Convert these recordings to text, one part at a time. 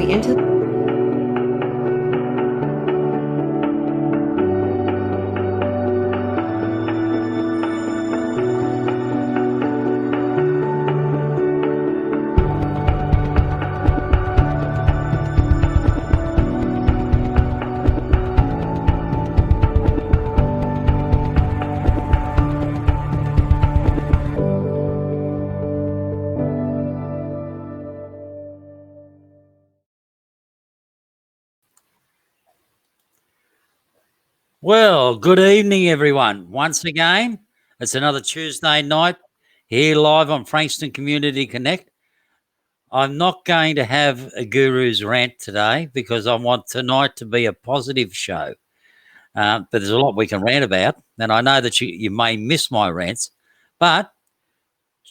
entry into Well, good evening, everyone. Once again, it's another Tuesday night here live on Frankston Community Connect. I'm not going to have a guru's rant today because I want tonight to be a positive show. But there's a lot we can rant about, and I know that you may miss my rants. But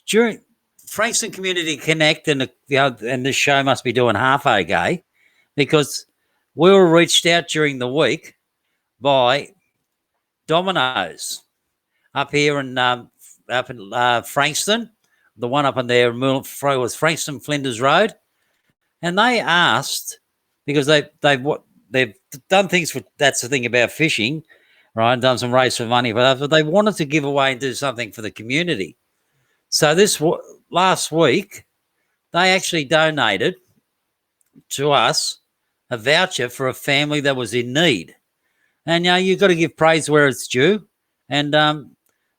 during Frankston Community Connect and the show must be doing half okay because we were reached out during the week by Domino's up here in Frankston, the one up in there was Frankston Flinders Road, and they asked because they've done things for that's the thing about fishing, right? Done some race for money, but they wanted to give away and do something for the community. So last week they actually donated to us a voucher for a family that was in need. And you've got to give praise where it's due. And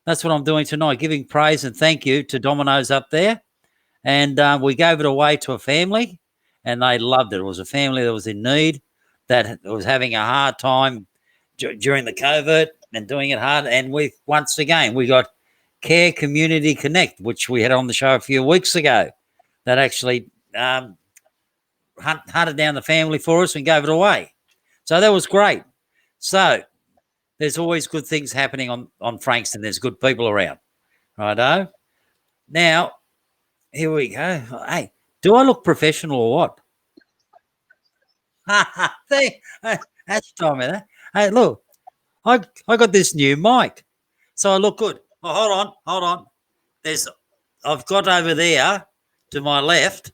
that's what I'm doing tonight, giving praise and thank you to Domino's up there. And we gave it away to a family, and they loved it. It was a family that was in need, that was having a hard time during the COVID and doing it hard. And once again, we got Care Community Connect, which we had on the show a few weeks ago, that actually hunted down the family for us and gave it away. So that was great. So there's always good things happening on Frankston. There's good people around. Righto. Now, here we go. Hey, do I look professional or what? That's time of that. Hey, look, I got this new mic, so I look good. Oh, hold on. I've got over there to my left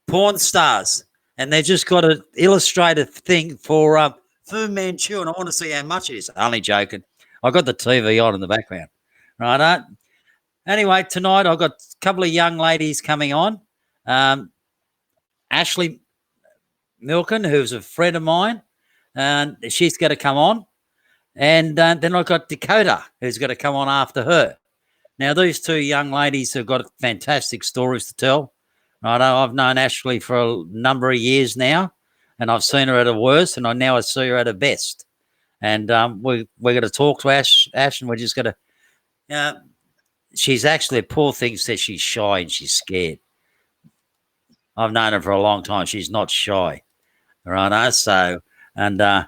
porn stars, and they just got an illustrated thing for Fu Manchu, and I want to see how much it is. Only joking. I got the TV on in the background. Right. Anyway, tonight I've got a couple of young ladies coming on. Ash Milkins, who's a friend of mine, and she's going to come on. And then I've got Dakota, who's going to come on after her. Now, these two young ladies have got fantastic stories to tell. Right. I've known Ashley for a number of years now, and I've seen her at her worst, and I see her at her best. And we're going to talk to Ash, and we're just going to. She's actually, a poor thing, says she's shy and she's scared. I've known her for a long time. She's not shy, right? So, and I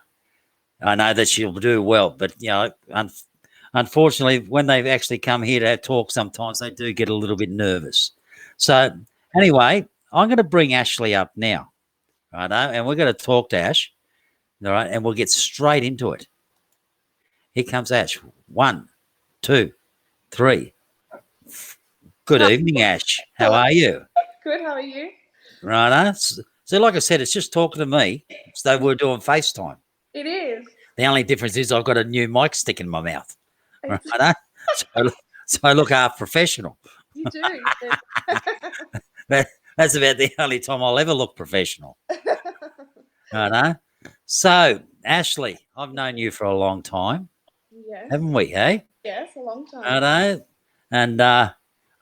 know that she'll do well, but unfortunately, when they've actually come here to talk, sometimes they do get a little bit nervous. So, anyway, I'm going to bring Ashley up now, right? And we're going to talk to Ash, all right? And we'll get straight into it. Here comes Ash. 1, 2, 3. Good evening, Ash. How are you? Good. How are you? Right. So, like I said, it's just talking to me. So we're doing FaceTime. It is. The only difference is I've got a new mic stick in my mouth. Right. So I look half professional. You do. That's about the only time I'll ever look professional. Right. So, Ashley, I've known you for a long time. Yes. Haven't we, hey? Yes, a long time. Right. And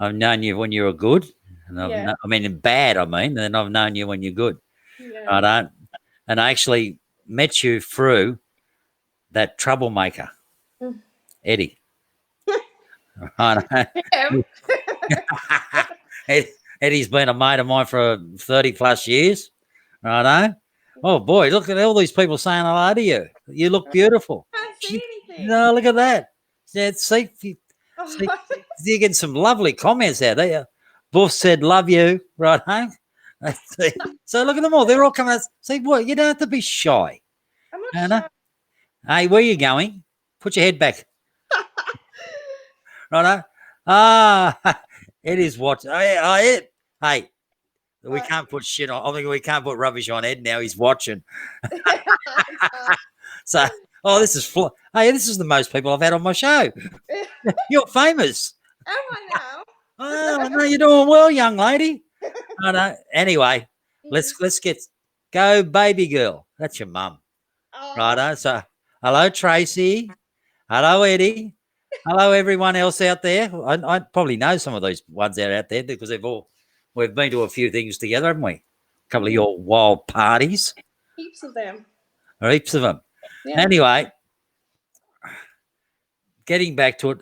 I've known you when you were good. And I mean, bad, and then I've known you when you're good. Yeah. Right. And I actually met you through that troublemaker, Eddie. Eddie's been a mate of mine for 30 plus years. Right. Oh, boy, look at all these people saying hello to you. You look beautiful. I can't see anything. No, look at that. Yeah, see, you're getting some lovely comments out there. Buff said, love you, right home. So look at them all. They're all coming out. See, what? You don't have to be shy. I'm not shy. Hey, where are you going? Put your head back. Right. It is what. Hey, we can't put shit on. I think we can't put rubbish on Ed now. He's watching. So, this is hey, this is the most people I've had on my show. You're famous. Am I now? Oh, I know you're doing well, young lady. I know. Anyway, let's go, baby girl. That's your mum, righto. So, hello, Tracy. Hello, Eddie. Hello, everyone else out there. I probably know some of those ones out there because we've been to a few things together, haven't we? A couple of your wild parties. Heaps of them. Heaps of them. Yeah. Anyway, getting back to it,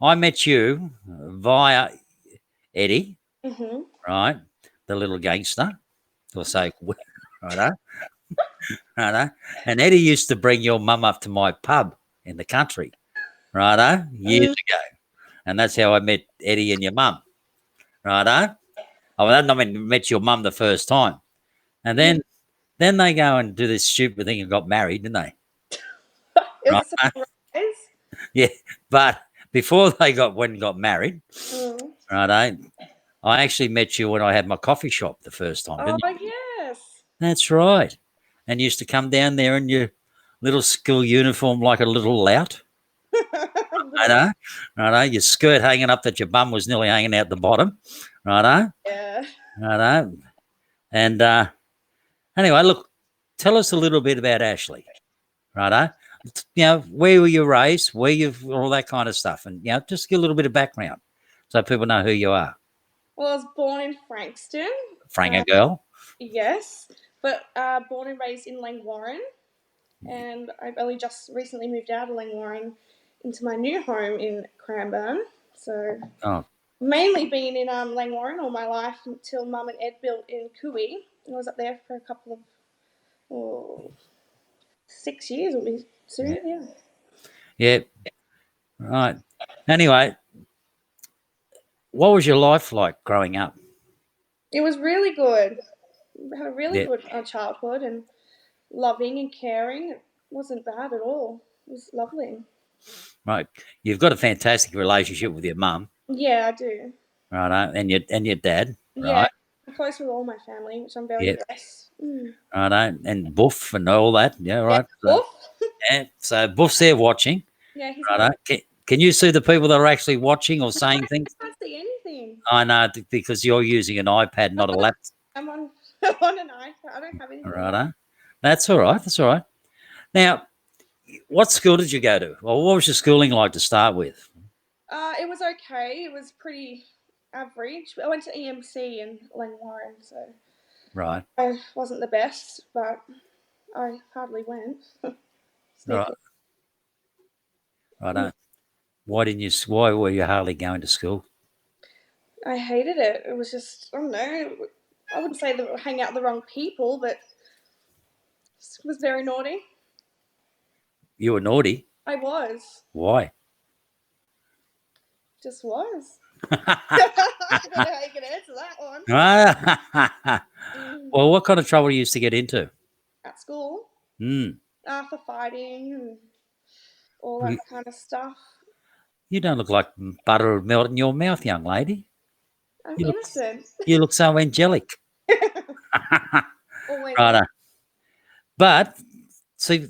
I met you via Eddie, right? The little gangster, or say, righto. Righto. And Eddie used to bring your mum up to my pub in the country, righto, years ago. And that's how I met Eddie and your mum, righto. I met your mum the first time. And then they go and do this stupid thing and got married, didn't they? It was a surprise. Yeah, but before they got married, righto, I actually met you when I had my coffee shop the first time, didn't you? Yes. That's right. And you used to come down there in your little school uniform like a little lout. Righto. Your skirt hanging up that your bum was nearly hanging out the bottom. Righto. Yeah. Righto. And anyway, look, tell us a little bit about Ashley. Righto. Where were you raised? Where you all that kind of stuff. And just give a little bit of background so people know who you are. Well, I was born in Frankston. Franker girl. Yes. But born and raised in Langwarrin. And I've only just recently moved out of Langwarrin into my new home in Cranbourne. So mainly been in Langwarrin all my life until Mum and Ed built in Cooey. I was up there for a couple of 6 years will be soon, yeah. Yeah. Right. Anyway, what was your life like growing up? It was really good. I had a really good childhood and loving and caring. It wasn't bad at all. It was lovely. Right. You've got a fantastic relationship with your mum. Yeah, I do. Right. And your dad. Yeah, right. I'm close with all my family, which I'm very blessed. Right. And Buff and all that. Yeah, right. Yeah, So, so Buff's there watching. Yeah, he's right. Can you see the people that are actually watching or saying things? I can't see anything. I know, because you're using an iPad, not a laptop. I'm on an iPad. I don't have anything. Right. That's all right. That's all right. Now, what school did you go to? Well, what was your schooling like to start with? It was okay. It was pretty average. I went to EMC in Langwarrin, so right. I wasn't the best, but I hardly went. Right. Right. Why were you hardly going to school? I hated it. It was just, I don't know. I wouldn't say that I hang out with the wrong people, but it was very naughty. You were naughty? I was. Why? Just was. I don't know how you can answer that one. Well, what kind of trouble you used to get into? At school. For fighting and all that kind of stuff. You don't look like butter would melt in your mouth, young lady. I'm innocent. You look so angelic. Always. Right. But see,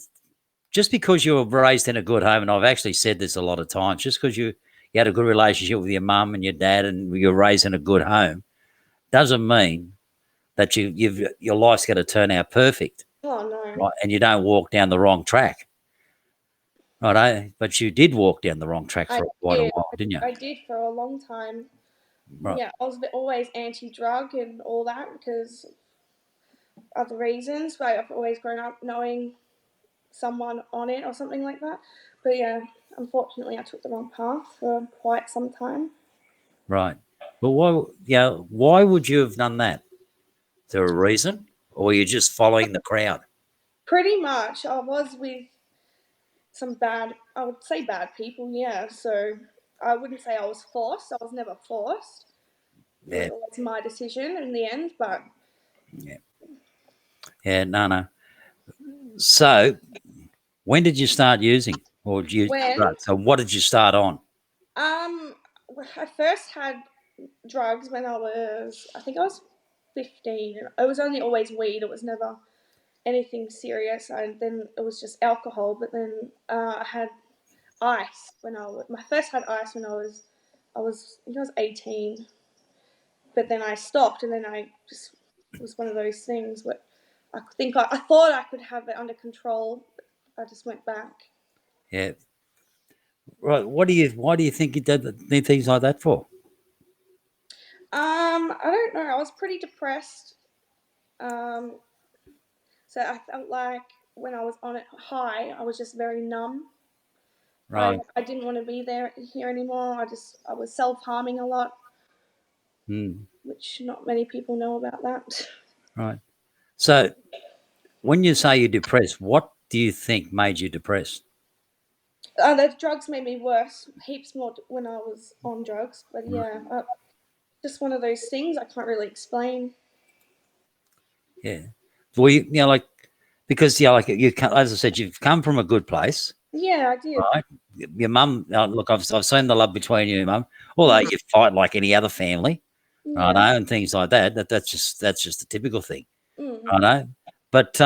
just because you were raised in a good home, and I've actually said this a lot of times, just because you had a good relationship with your mum and your dad and you were raised in a good home, doesn't mean that your life's going to turn out perfect. Oh, no. Right? And you don't walk down the wrong track. Right, but you did walk down the wrong track for quite a while, didn't you? I did for a long time. Right. Yeah, I was always anti-drug and all that because of other reasons, but I've always grown up knowing someone on it or something like that. But yeah, unfortunately, I took the wrong path for quite some time. Right. But why would you have done that? Is there a reason? Or were you just following the crowd? Pretty much. I was with some I would say bad people, yeah. So I wouldn't say I was forced. I was never forced. Yeah. It was my decision in the end, but... Yeah. Yeah, no. So, when did you start using? Or did you? Right, so, what did you start on? I first had drugs when I think I was 15. It was only always weed. It was never anything serious. Then it was just alcohol. But then I had ice I first had ice when I think I was 18. But then I stopped, and then it was one of those things. But I thought I could have it under control. But I just went back. Yeah. Right. Why do you think you did things like that for? I don't know. I was pretty depressed. So I felt like when I was on it high, I was just very numb. Right. I didn't want to be here anymore. I was self-harming a lot, which not many people know about that. Right. So when you say you're depressed, what do you think made you depressed? The drugs made me worse, heaps more when I was on drugs. But yeah, just one of those things I can't really explain. Yeah. Well, like, because like as I said, you've come from a good place. Yeah, I did. Right. Your mum, look, I've seen the love between you and your mum. Although you fight like any other family, Yeah. right? And things like that. That's just a typical thing, Mm. right? But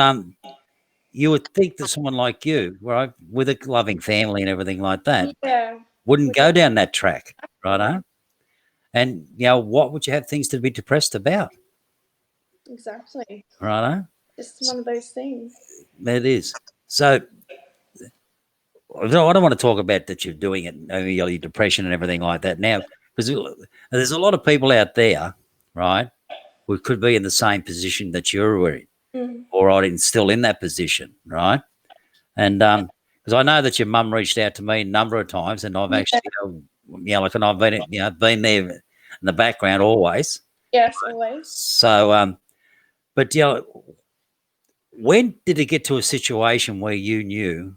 you would think that someone like you, right, with a loving family and everything like that, Yeah. wouldn't go down that track, right? And what would you have things to be depressed about? Exactly. Right? Just one of those things. It is. So I don't want to talk about that you're doing it, your depression and everything like that now, because there's a lot of people out there, right, who could be in the same position that you're in, or are still in that position, right? And because I know that your mum reached out to me a number of times, and I've actually, and I've been there in the background always. Yes, always. So, but when did it get to a situation where you knew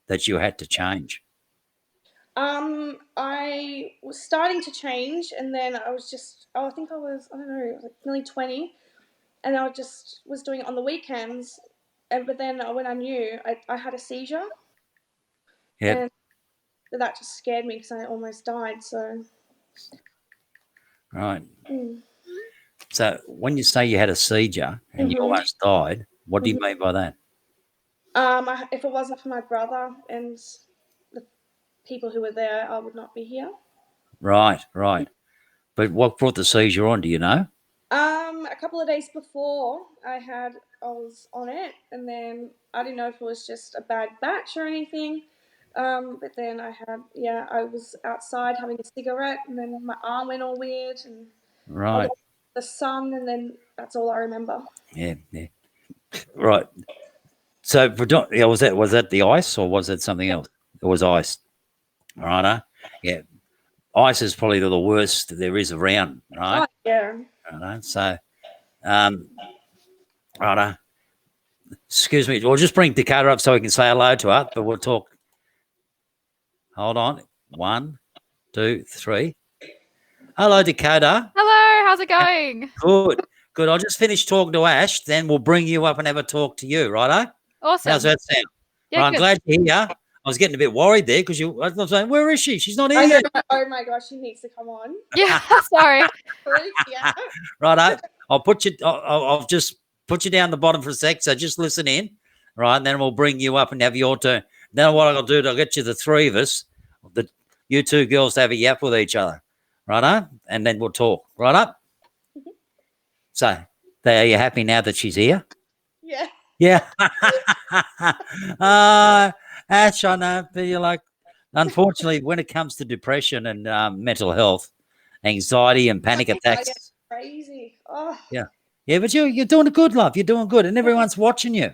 that you had to change? I was starting to change, and then I think I was, I don't know, like nearly 20, and I was doing it on the weekends, but then when I knew, I had a seizure, Yeah. and that just scared me because I almost died, so. Right. So when you say you had a seizure and you almost died, what do you mean by that? If it wasn't for my brother and the people who were there, I would not be here. Right. But what brought the seizure on? Do you know? A couple of days before I was on it, and then I didn't know if it was just a bad batch or anything. But then I was outside having a cigarette, and then my arm went all weird, and I Right. looked at the sun, and then that's all I remember. Yeah. Right. So was that the ice or was it something else? It was ice. Right. Yeah. Ice is probably the worst there is around. Right. Oh, yeah. Right. So, right. Excuse me. We'll just bring Dakota up so we can say hello to her, but we'll talk. Hold on. 1, 2, 3. Hello, Dakota. Hello, how's it going? Good. I'll just finish talking to Ash, then we'll bring you up and have a talk to you, righto? Awesome. How's that sound? Yeah, right, I'm good. glad you're here. I was getting a bit worried there because I was saying, where is she? She's not here I know. yet. Oh my gosh, she needs to come on. Yeah, sorry. Yeah. Righto. I'll just put you down the bottom for a sec, so just listen in, right? And then we'll bring you up and have your turn. Then what I'll do, I'll get you the three of us, you two girls to have a yap with each other, righto? And then we'll talk, right up? So, are you happy now that she's here? Yeah. Yeah. Ash, I know, but you're like, unfortunately, when it comes to depression and mental health, anxiety and panic attacks. Crazy. Oh. Yeah. Yeah, but you're doing a good, love. You're doing good. And everyone's watching you.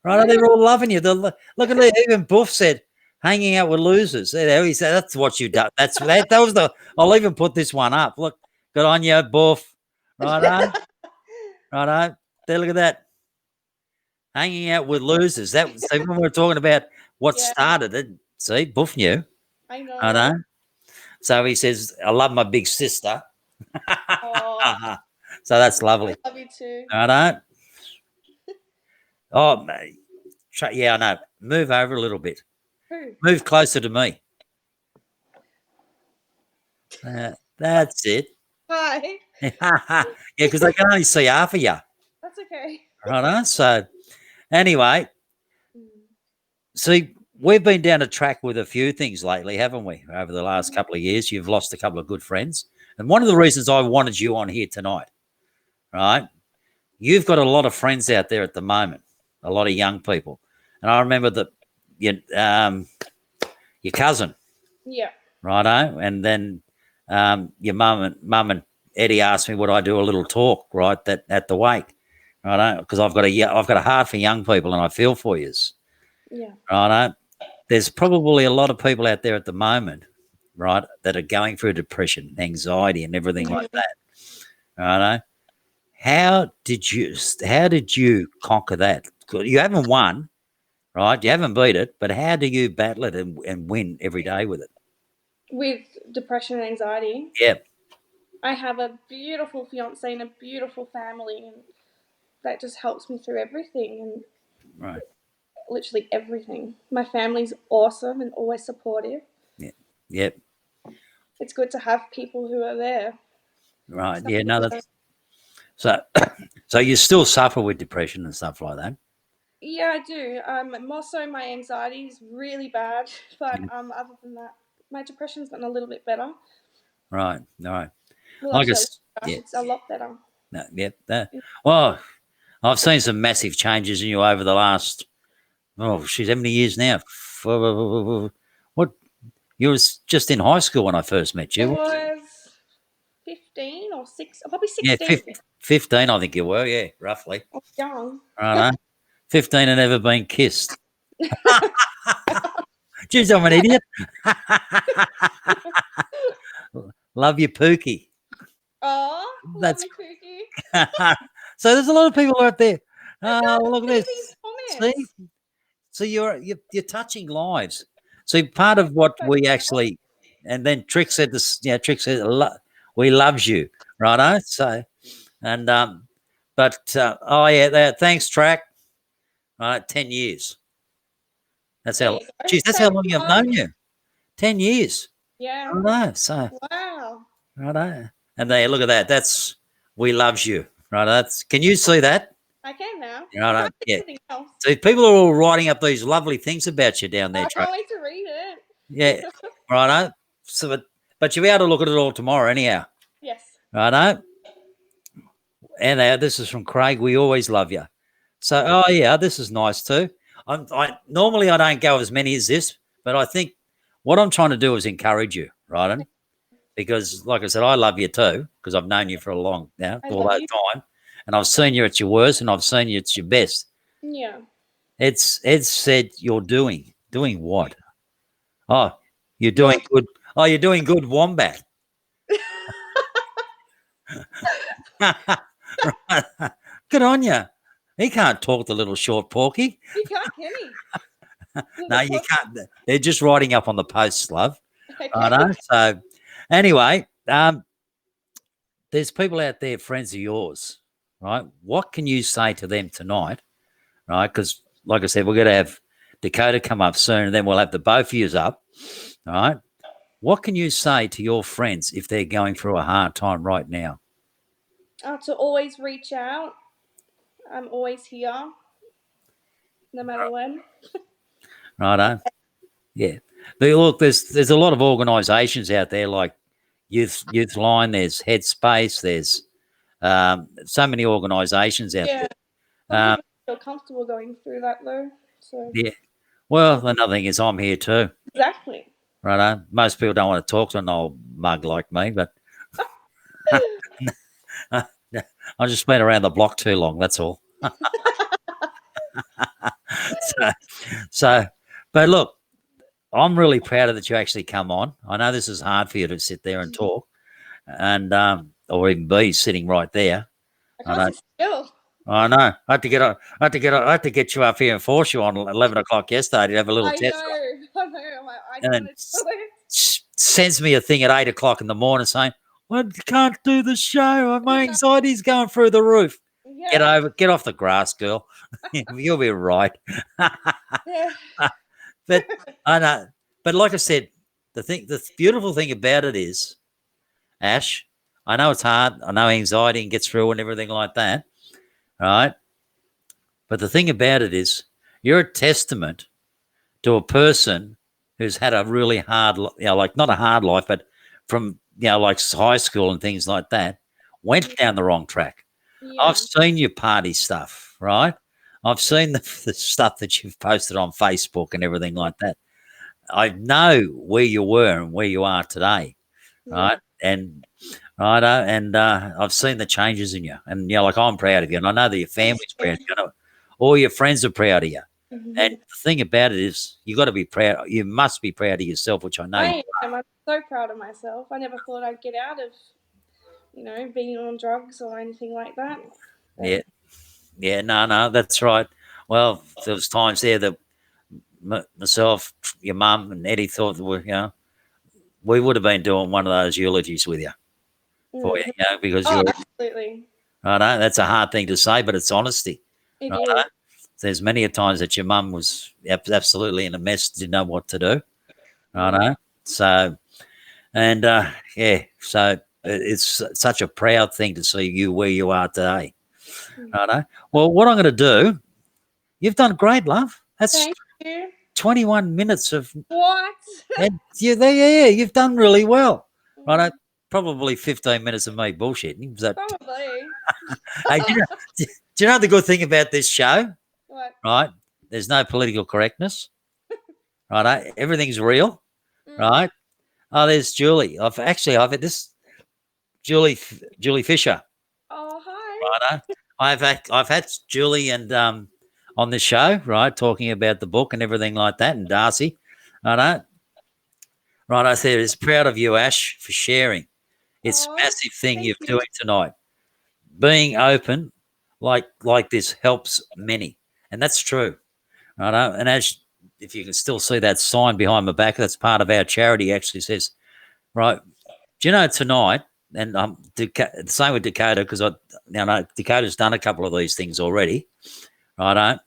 Right? They're all loving you. Look at that. Even Buff said, hanging out with losers. He said, that's what you done. That was I'll even put this one up. Look, good on you, Buff. Right on. Right on. There, look at that. Hanging out with losers. That was when we were talking about what started it. See, Buff knew. I know. I know. So he says, I love my big sister. So that's lovely. I love you too. I know. Oh, mate. Yeah, I know. Move over a little bit. Who? Move closer to me. That's it. Hi. Yeah, because they can only see half of you. That's okay. Right. So anyway, see, we've been down a track with a few things lately, haven't we? Over the last couple of years, you've lost a couple of good friends. And one of the reasons I wanted you on here tonight, right? You've got a lot of friends out there at the moment, a lot of young people. And I remember that your cousin, Yeah. righto, and then your mum and Eddie asked me would I do a little talk, right, that at the wake, righto, because I've got a heart for young people and I feel for you, Yeah. righto. There's probably a lot of people out there at the moment, right, that are going through depression, anxiety, and everything like that, righto. How did you conquer that? You haven't won, right? You haven't beat it, but how do you battle it and win every day with it? With depression and anxiety. Yep. I have a beautiful fiance and a beautiful family, and that just helps me through everything and Right. literally everything. My family's awesome and always supportive. Yeah. Yep. It's good to have people who are there. Right. Yeah. No. That's so. So you still suffer with depression and stuff like that. Yeah, I do. More so my anxiety is really bad, but other than that, my depression's gotten a little bit better. Right. All right. Well, I actually, guess. Yeah. it's a lot better. No, yep. Well, I've seen some massive changes in you over the last. Oh, she's how many years now? What? You was just in high school when I first met It you. was 15 or 6, probably Yeah, 16. 15, I think you were. Yeah, roughly. I was young. Right. 15 and never been kissed. Jeez, I'm an idiot. Love you, Pookie. Oh, That's love you, Cookie. so. There's a lot of people out there. Look at See this. these See, comments. so you're touching lives. See, part of what we actually, and then Trick said this. Yeah, Trick said, "We loves you," righto. So, and but oh yeah, thanks, Track. All right, 10 years. That's There how. you go. Geez, that's how long I've known you. 10 years. Yeah. I know. So, Wow. righto. And there, look at that. That's we loves you. Right. That's. Can you see that? I can now. Right. Yeah. Anything else? So people are all writing up these lovely things about you down there, I Track. can't wait to read it. Yeah. Righto. So, but you'll be able to look at it all tomorrow, anyhow. Yes. Righto. And this is from Craig. We always love you. So, oh yeah, this is nice too. Normally I don't go as many as this, but I think what I'm trying to do is encourage you, right? Because, like I said, I love you too because I've known you for a long now, all that time, and I've seen you at your worst, and I've seen you at your best. Yeah. It's said you're doing what? Oh, you're doing good. Oh, you're doing good, Wombat. Right. Good on you. He can't talk, the little short porky. You can't, can he? No, you can't. They're just writing up on the posts, love. Okay. I know. So, anyway, there's people out there, friends of yours, right? What can you say to them tonight, right? Because, like I said, we're going to have Dakota come up soon, and then we'll have the both of yous up, all right? What can you say to your friends if they're going through a hard time right now? To always reach out. I'm always here, no matter when. Righto. Yeah. Look, there's a lot of organisations out there like Youth Line, there's Headspace, there's so many organisations out there. I feel comfortable going through that though. So Yeah. Well, another thing is I'm here too. exactly. Righto. Most people don't want to talk to an old mug like me, but I've just been around the block too long, that's all. so, but look, I'm really proud of that you actually come on. I know this is hard for you to sit there and talk, and or even be sitting right there. I can't sit still. I know. I had to get you up here and force you on 11 o'clock yesterday to have a little test. I know. I And then wanted to do it. sends me a thing at 8 o'clock in the morning saying, "I can't do the show. My anxiety's going through the roof." Yeah. Get off the grass, girl. You'll be right. Yeah. But I know. But like I said, the beautiful thing about it is, Ash, I know it's hard. I know anxiety and gets through and everything like that, right? But the thing about it is, you're a testament to a person who's had a really hard, like not a hard life, but from, like high school and things like that, went down the wrong track. Yeah. I've seen your party stuff, right? I've seen the stuff that you've posted on Facebook and everything like that. I know where you were and where you are today, right? And I've seen the changes in you, and like I'm proud of you, and I know that your family's proud of you. I know all your friends are proud of you. Mm-hmm. And the thing about it is, you got to be proud. You must be proud of yourself, which I know. I am. I'm so proud of myself. I never thought I'd get out of, being on drugs or anything like that. But Yeah. No, that's right. Well, there was times there that myself, your mum, and Eddie thought that we would have been doing one of those eulogies with you for you, because you're. Absolutely. I know that's a hard thing to say, but it's honesty. It Right? is. There's many a times that your mum was absolutely in a mess, didn't know what to do. I know. So, and so it's such a proud thing to see you where you are today. I know. Well, what I'm going to do, you've done great, love. That's Thank you. 21 minutes of What? and you've done really well. Right? Probably 15 minutes of me bullshitting. Probably. Hey, do you know the good thing about this show? What? Right? There's no political correctness. Right? Everything's real. Right? Oh, there's Julie. I've had this Julie Fisher. Oh, hi. Right? I've had Julie and on the show, right, talking about the book and everything like that, and Darcy. Right? I said, it's proud of you, Ash, for sharing. It's a massive thing you're doing tonight. Being open like this helps many, and that's true. Right? And as if you can still see that sign behind my back, that's part of our charity. Actually says, right. Do you know tonight? And the same with Dakota, because Dakota's done a couple of these things already. Right?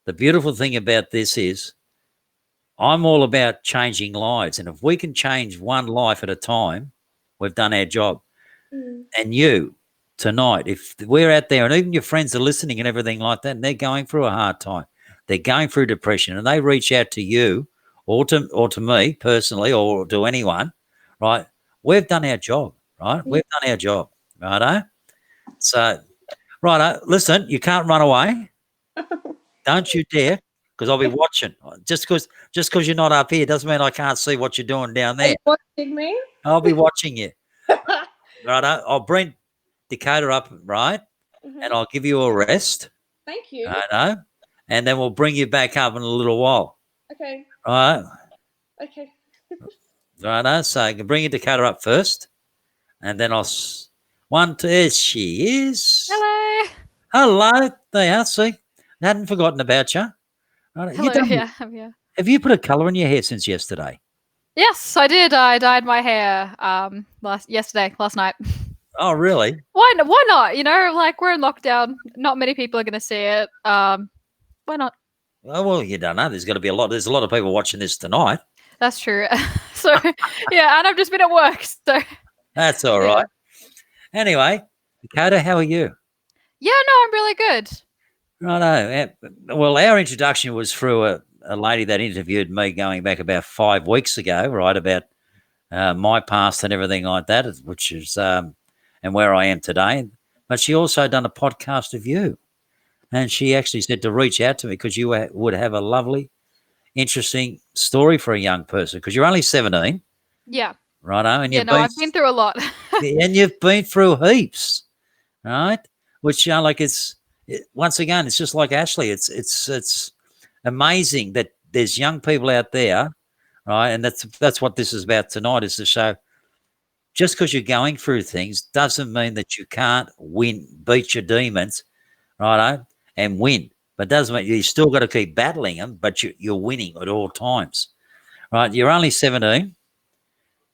The beautiful thing about this is, I'm all about changing lives, and if we can change one life at a time, we've done our job. And you tonight, if we're out there, and even your friends are listening and everything like that, and they're going through a hard time, they're going through depression, and they reach out to you or to me personally or to anyone, right? We've done our job, right? We've done our job, righto? So, righto, listen, you can't run away. Don't you dare, because I'll be watching. Just because you're not up here doesn't mean I can't see what you're doing down there. Are you watching me? I'll be watching you. Righto, I'll bring Dakota up, right? And I'll give you a rest. Thank you. I know. And then we'll bring you back up in a little while. Okay. All right. Okay. Righto. So I can bring you Dakota up first. And then there she is. Hello. Hello. There you see. I hadn't forgotten about you. Right. Hello. Yeah. Have you put a colour in your hair since yesterday? Yes, I did. I dyed my hair last night. Oh, really? Why not? Like, we're in lockdown. Not many people are going to see it. Why not? Oh, well, you don't know. There's a lot of people watching this tonight. That's true. So, yeah, and I've just been at work. So that's all right. Anyway, Dakota, how are you? Yeah, no, I'm really good. Righto. Well, our introduction was through a lady that interviewed me going back about 5 weeks ago, right, about my past and everything like that, which is and where I am today. But she also done a podcast of you, and she actually said to reach out to me because you would have a lovely, interesting story for a young person, because you're only 17. Yeah. Righto. And I've been through a lot. And you've been through heaps, right? Which once again, it's just like Ashley. It's amazing that there's young people out there, right? And that's what this is about tonight, is to show just because you're going through things doesn't mean that you can't beat your demons, righto, and win. But doesn't mean you still got to keep battling them, but you're winning at all times, right? You're only 17.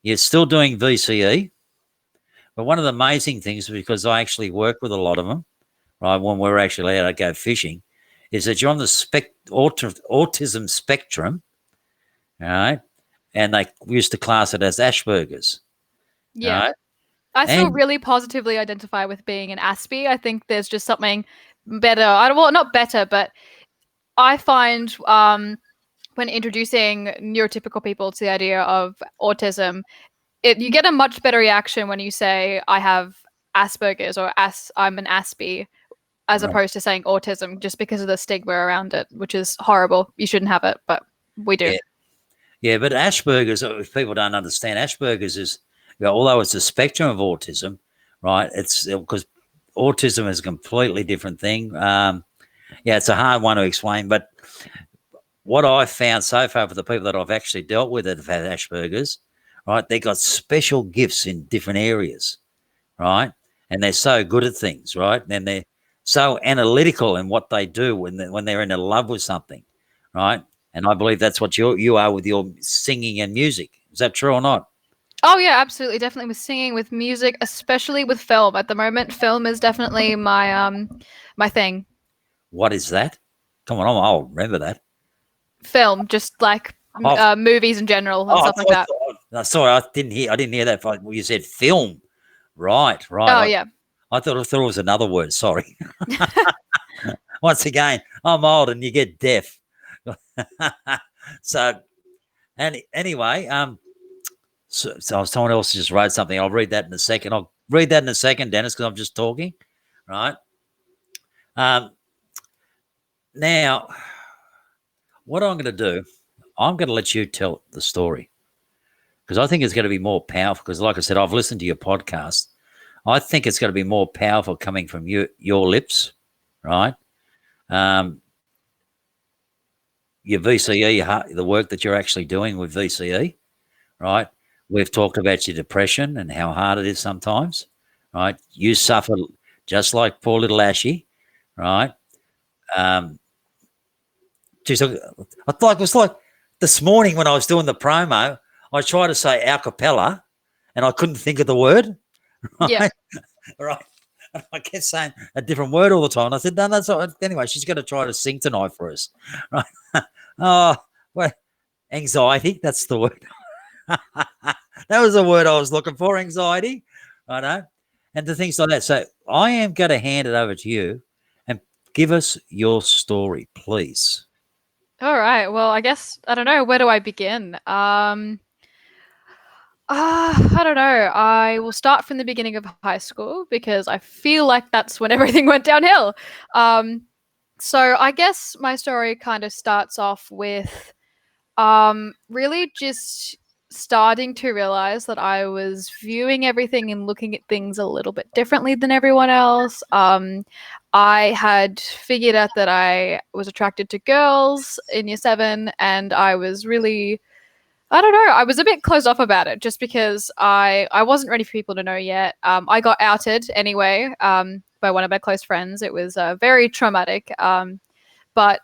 You're still doing VCE. But one of the amazing things, because I actually work with a lot of them, right, when we're actually out to go fishing, is that you're on the autism spectrum, all right, and they used to class it as Asperger's. Yeah. Right? I still really positively identify with being an Aspie. I think there's just something better. Well, not better, but I find when introducing neurotypical people to the idea of autism, you get a much better reaction when you say I have Asperger's or I'm an Aspie, as opposed to saying autism, just because of the stigma around it, which is horrible. You shouldn't have it, but we do. Yeah, but Asperger's, if people don't understand, Asperger's is, although it's a spectrum of autism, right? It's because autism is a completely different thing. It's a hard one to explain, but what I've found so far for the people that I've actually dealt with that have had Asperger's, right, they got special gifts in different areas, right? And they're so good at things, right? And they're so analytical in what they do when they're in love with something, right? And I believe that's what you are with your singing and music. Is that true or not? Oh yeah, absolutely, definitely with singing, with music, especially with film. At the moment, film is definitely my my thing. What is that? Come on, I'll remember that. Film, just like movies in general and stuff like that. Sorry, I didn't hear that. You said film, right? Oh yeah. I thought it was another word. Sorry. Once again, I'm old and you get deaf. So, anyway, so someone else just wrote something. I'll read that in a second. Dennis, because I'm just talking, right? Now, what I'm going to do, I'm going to let you tell the story, because I think it's going to be more powerful. Because, like I said, I've listened to your podcast. I think it's going to be more powerful coming from your lips, right? Your VCE, the work that you're actually doing with VCE, right? We've talked about your depression and how hard it is sometimes, right? You suffer just like poor little Ashy, right? Geez, it was like this morning when I was doing the promo, I tried to say a cappella and I couldn't think of the word. Right? Yeah. Right. And I kept saying a different word all the time. And I said, no, that's not. Anyway, she's going to try to sing tonight for us. Right. Oh, well, anxiety. That's the word. That was the word I was looking for, anxiety. I know. And the things like that. So I am going to hand it over to you and give us your story, please. All right. Well, I guess, I don't know. Where do I begin? I don't know. I will start from the beginning of high school because I feel like that's when everything went downhill. So I guess my story kind of starts off with really just starting to realize that I was viewing everything and looking at things a little bit differently than everyone else. I had figured out that I was attracted to girls in year 7, and I was really, I don't know, I was a bit closed off about it just because I wasn't ready for people to know yet. I got outed anyway by one of my close friends. It was very traumatic. But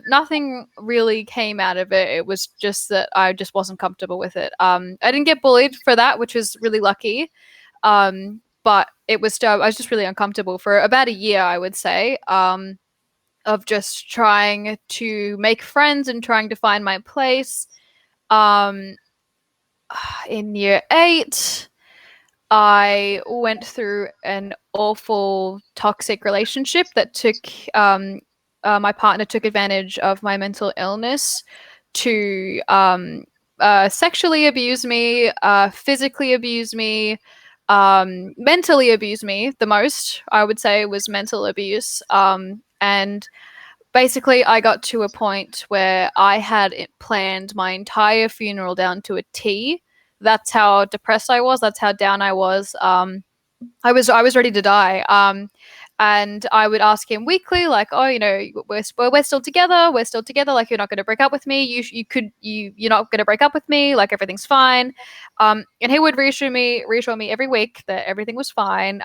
nothing really came out of it. It was just that I just wasn't comfortable with it. I didn't get bullied for that, which was really lucky. But it was still, I was just really uncomfortable for about a year, I would say, of just trying to make friends and trying to find my place. In year 8, I went through an awful toxic relationship that took my partner took advantage of my mental illness to sexually abuse me, physically abuse me, mentally abuse me. The most, I would say, was mental abuse. And basically, I got to a point where I had planned my entire funeral down to a T. That's how depressed I was. That's how down I was. I was ready to die. And I would ask him weekly, like, oh, you know, we're still together. We're still together. Like, you're not going to break up with me. You're not going to break up with me. Like, everything's fine. And he would reassure me every week that everything was fine.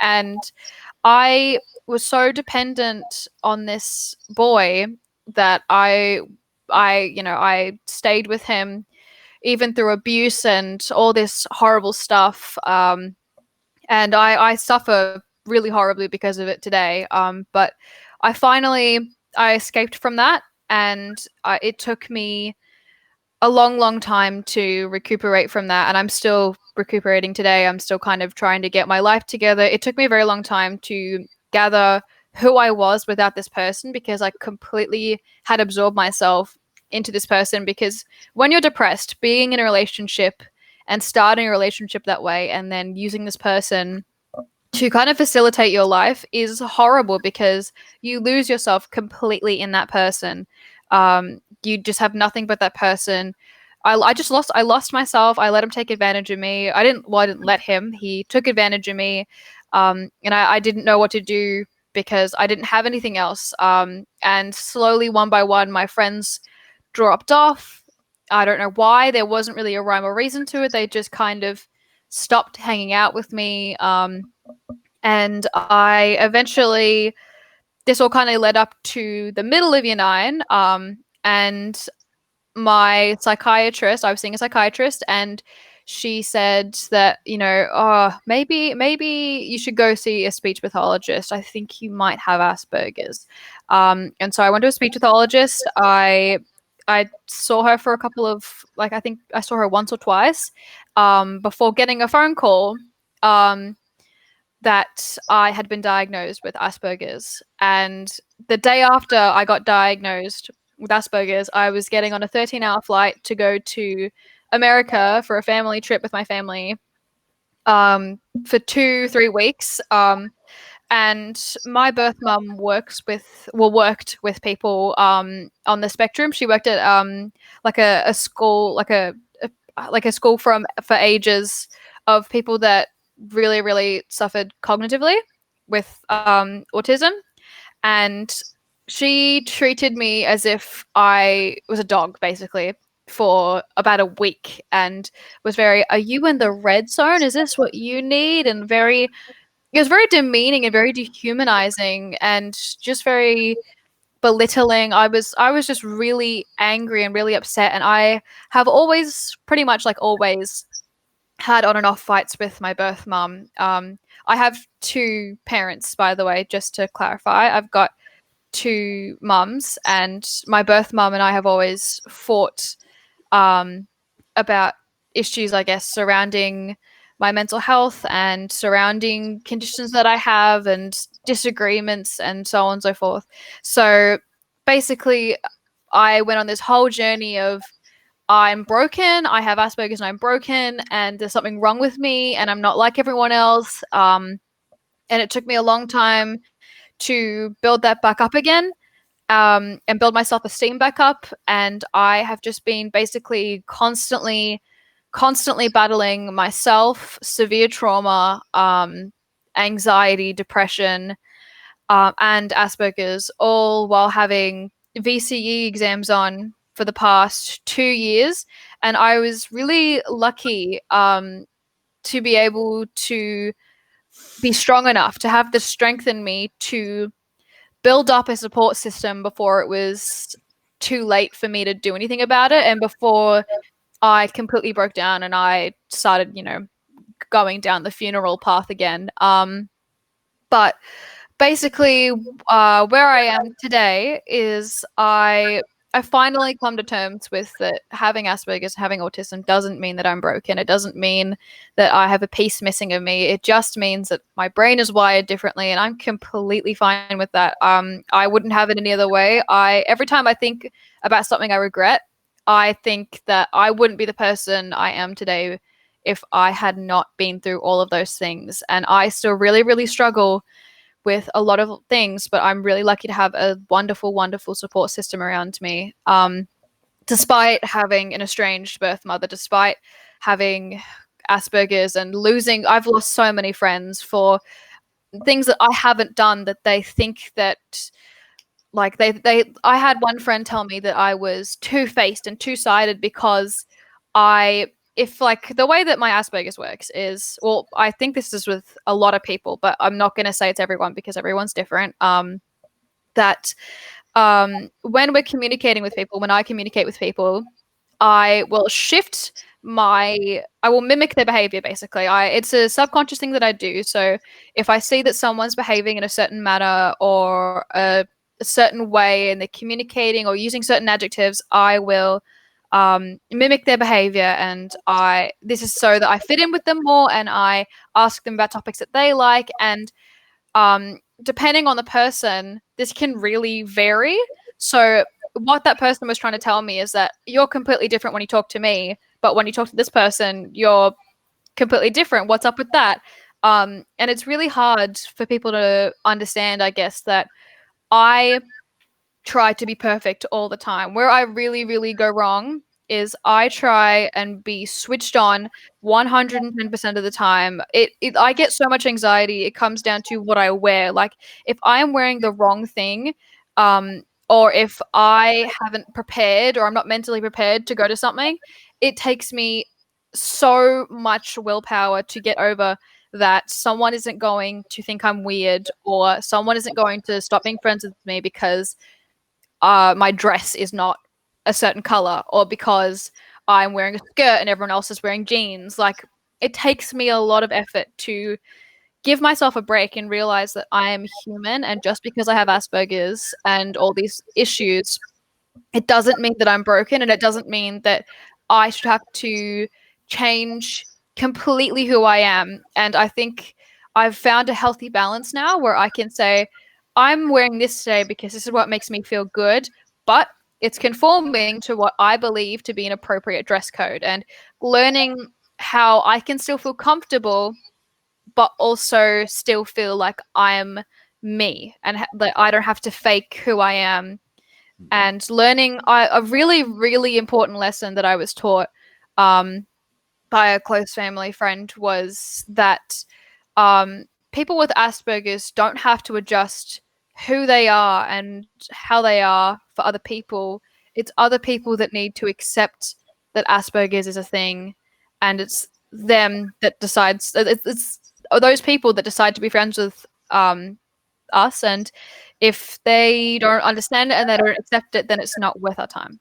And I was so dependent on this boy that I stayed with him even through abuse and all this horrible stuff. And I suffer really horribly because of it today. But I escaped from that, and it took me a long, long time to recuperate from that. And I'm still recuperating today. I'm still kind of trying to get my life together. It took me a very long time to gather who I was without this person, because I completely had absorbed myself into this person. Because when you're depressed, being in a relationship and starting a relationship that way and then using this person to kind of facilitate your life is horrible, because you lose yourself completely in that person. You just have nothing but that person. I lost myself. I let him take advantage of me. I didn't let him. He took advantage of me. And I didn't know what to do because I didn't have anything else. And slowly, one by one, my friends dropped off. I don't know why. There wasn't really a rhyme or reason to it. They just kind of stopped hanging out with me. And I eventually, this all kind of led up to the middle of year 9. And my psychiatrist, I was seeing a psychiatrist, and she said that, oh, maybe you should go see a speech pathologist. I think you might have Asperger's. And so I went to a speech pathologist. I saw her for a couple of, I think I saw her once or twice before getting a phone call that I had been diagnosed with Asperger's. And the day after I got diagnosed with Asperger's, I was getting on a 13-hour flight to go to America for a family trip with my family for 2-3 weeks. And my birth mum worked with people on the spectrum. She worked at a school, like a school for ages of people that really, really suffered cognitively with autism. And she treated me as if I was a dog, basically, for about a week, and was very, "Are you in the red zone? Is this what you need?" And it was very demeaning and very dehumanizing and just very belittling. I was just really angry and really upset, and I have always, pretty much always, had on and off fights with my birth mum. I have 2 parents, by the way, just to clarify. I've got 2 mums, and my birth mum and I have always fought about issues, I guess, surrounding my mental health and surrounding conditions that I have and disagreements and so on and so forth. So basically, I went on this whole journey of, I'm broken, I have Asperger's and I'm broken, and there's something wrong with me, and I'm not like everyone else. And it took me a long time to build that back up again, and build my self-esteem back up. And I have just been basically constantly battling myself, severe trauma, anxiety, depression, and Asperger's, all while having VCE exams on for the past 2 years. And I was really lucky to be able to be strong enough to have the strength in me to build up a support system before it was too late for me to do anything about it, and before I completely broke down and I started, going down the funeral path again. But basically, where I am today is I finally come to terms with that having Asperger's, having autism doesn't mean that I'm broken. It doesn't mean that I have a piece missing of me. It just means that my brain is wired differently, and I'm completely fine with that. I wouldn't have it any other way. Every time I think about something I regret, I think that I wouldn't be the person I am today if I had not been through all of those things. And I still really, really struggle with a lot of things, but I'm really lucky to have a wonderful, wonderful support system around me. Despite having an estranged birth mother, despite having Asperger's and I've lost so many friends for things that I haven't done, that they think that, I had one friend tell me that I was two-faced and two-sided because the way that my Asperger's works is, well, I think this is with a lot of people, but I'm not going to say it's everyone because everyone's different. That when we're communicating with people, when I communicate with people, I will I will mimic their behavior, basically. It's a subconscious thing that I do. So if I see that someone's behaving in a certain manner or a certain way, and they're communicating or using certain adjectives, I will mimic their behavior, and this is so that I fit in with them more, and I ask them about topics that they like, and depending on the person, this can really vary. So what that person was trying to tell me is that you're completely different when you talk to me, but when you talk to this person, you're completely different. What's up with that? And it's really hard for people to understand, I guess, that I try to be perfect all the time. Where I really, really go wrong is I try and be switched on 110% of the time. I get so much anxiety. It comes down to what I wear. Like if I am wearing the wrong thing, or if I haven't prepared or I'm not mentally prepared to go to something, it takes me so much willpower to get over that someone isn't going to think I'm weird, or someone isn't going to stop being friends with me because my dress is not a certain color, or because I'm wearing a skirt and everyone else is wearing jeans. Like it takes me a lot of effort to give myself a break and realize that I am human, and just because I have Asperger's and all these issues, it doesn't mean that I'm broken, and it doesn't mean that I should have to change completely who I am. And I think I've found a healthy balance now where I can say, I'm wearing this today because this is what makes me feel good, but it's conforming to what I believe to be an appropriate dress code, and learning how I can still feel comfortable, but also still feel like I'm me, and that I don't have to fake who I am. And learning a really, really important lesson that I was taught by a close family friend was that people with Asperger's don't have to adjust who they are and how they are for other people. It's other people that need to accept that Asperger's is a thing, and it's them that decides. It's those people that decide to be friends with us, and if they don't understand it and they don't accept it, then it's not worth our time.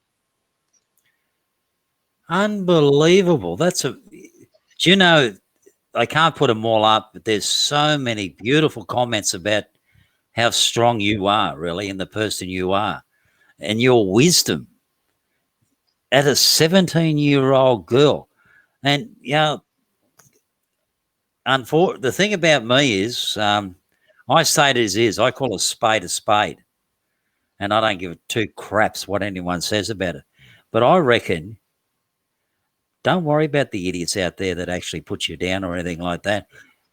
Unbelievable. Do you know, I can't put them all up, but there's so many beautiful comments about how strong you are, really, and the person you are, and your wisdom as a 17-year-old girl. And, you know, the thing about me is, I say it as is. I call a spade, and I don't give two craps what anyone says about it. But I reckon, don't worry about the idiots out there that actually put you down or anything like that.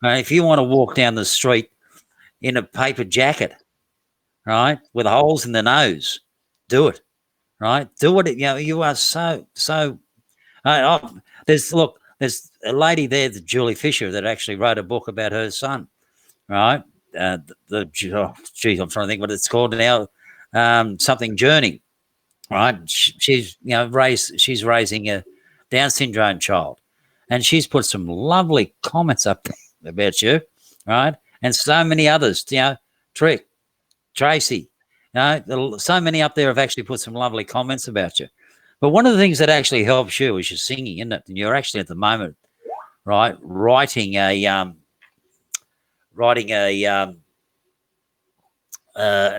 If you want to walk down the street in a paper jacket, right, with holes in the nose, do it, right? Do it. You know, you are so. There's a lady there, Julie Fisher, that actually wrote a book about her son, right? I'm trying to think what it's called now. Something Journey, right? She's raising a Down syndrome child, and she's put some lovely comments up there about you, right? And so many others, Trick, Tracy, so many up there have actually put some lovely comments about you. But one of the things that actually helps you is your singing, isn't it? And you're actually at the moment, right, writing an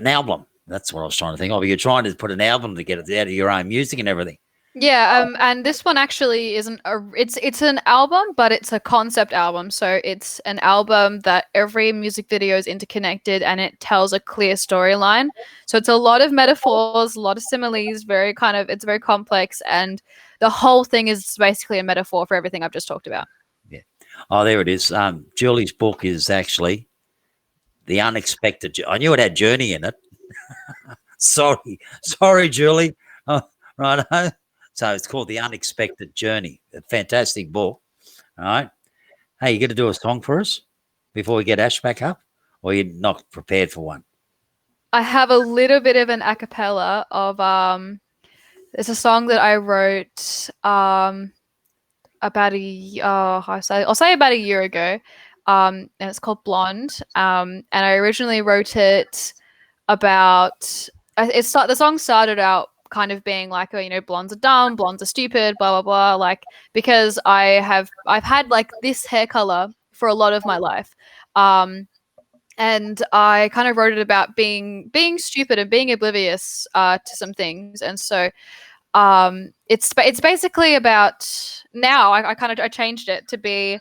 album. That's what I was trying to think of. You're trying to put an album together out of your own music and everything. Yeah, and this one actually isn't it's an album, but it's a concept album. So it's an album that every music video is interconnected, and it tells a clear storyline. So it's a lot of metaphors, a lot of similes, it's very complex, and the whole thing is basically a metaphor for everything I've just talked about. Yeah. Oh, there it is. Julie's book is actually The Unexpected. I knew it had Journey in it. Sorry, Julie. Oh, right. So it's called The Unexpected Journey. A fantastic book. All right. Hey, you going to do a song for us before we get Ash back up? Or you're not prepared for one? I have a little bit of an a cappella of it's a song that I wrote about I'll say about a year ago. And it's called Blonde. And I originally wrote it about the song started out kind of being like, blondes are dumb, blondes are stupid, blah blah blah, like, because I've had like this hair color for a lot of my life, and I kind of wrote it about being stupid and being oblivious to some things. And so It's basically about now. I changed it to be.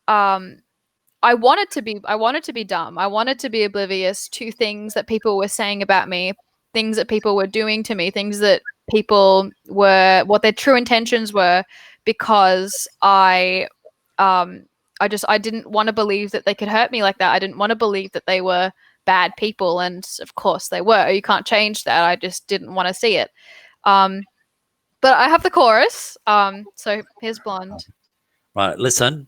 I wanted to be dumb. I wanted to be oblivious to things that people were saying about me, things that people were doing to me, things that people were what their true intentions were, because I didn't want to believe that they could hurt me like that. I didn't want to believe that they were bad people, and of course they were. You can't change that. I just didn't want to see it. But I have the chorus. So here's Blonde. Right, listen.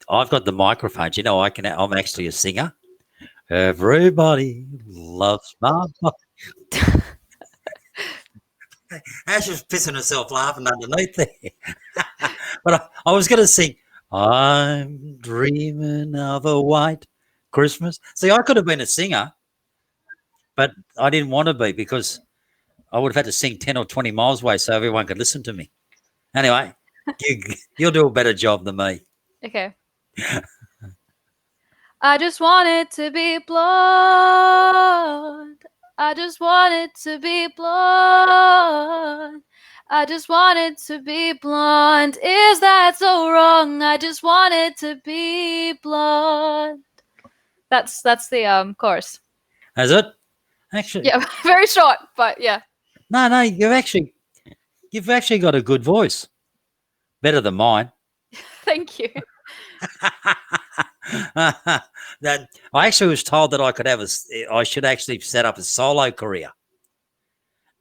I've got the microphone. You know, I'm actually a singer. Everybody loves my Ash was pissing herself laughing underneath there. But I was going to sing, I'm dreaming of a white Christmas. See, I could have been a singer, but I didn't want to be because I would have had to sing 10 or 20 miles away so everyone could listen to me. Anyway, you'll do a better job than me. Okay. I just wanted to be blonde. I just wanted to be blonde. I just wanted to be blonde. Is that so wrong? I just wanted to be blonde. That's the chorus. Is it? Actually, yeah, very short, but yeah. No, you've actually got a good voice, better than mine. Thank you. That I actually was told that I should actually set up a solo career.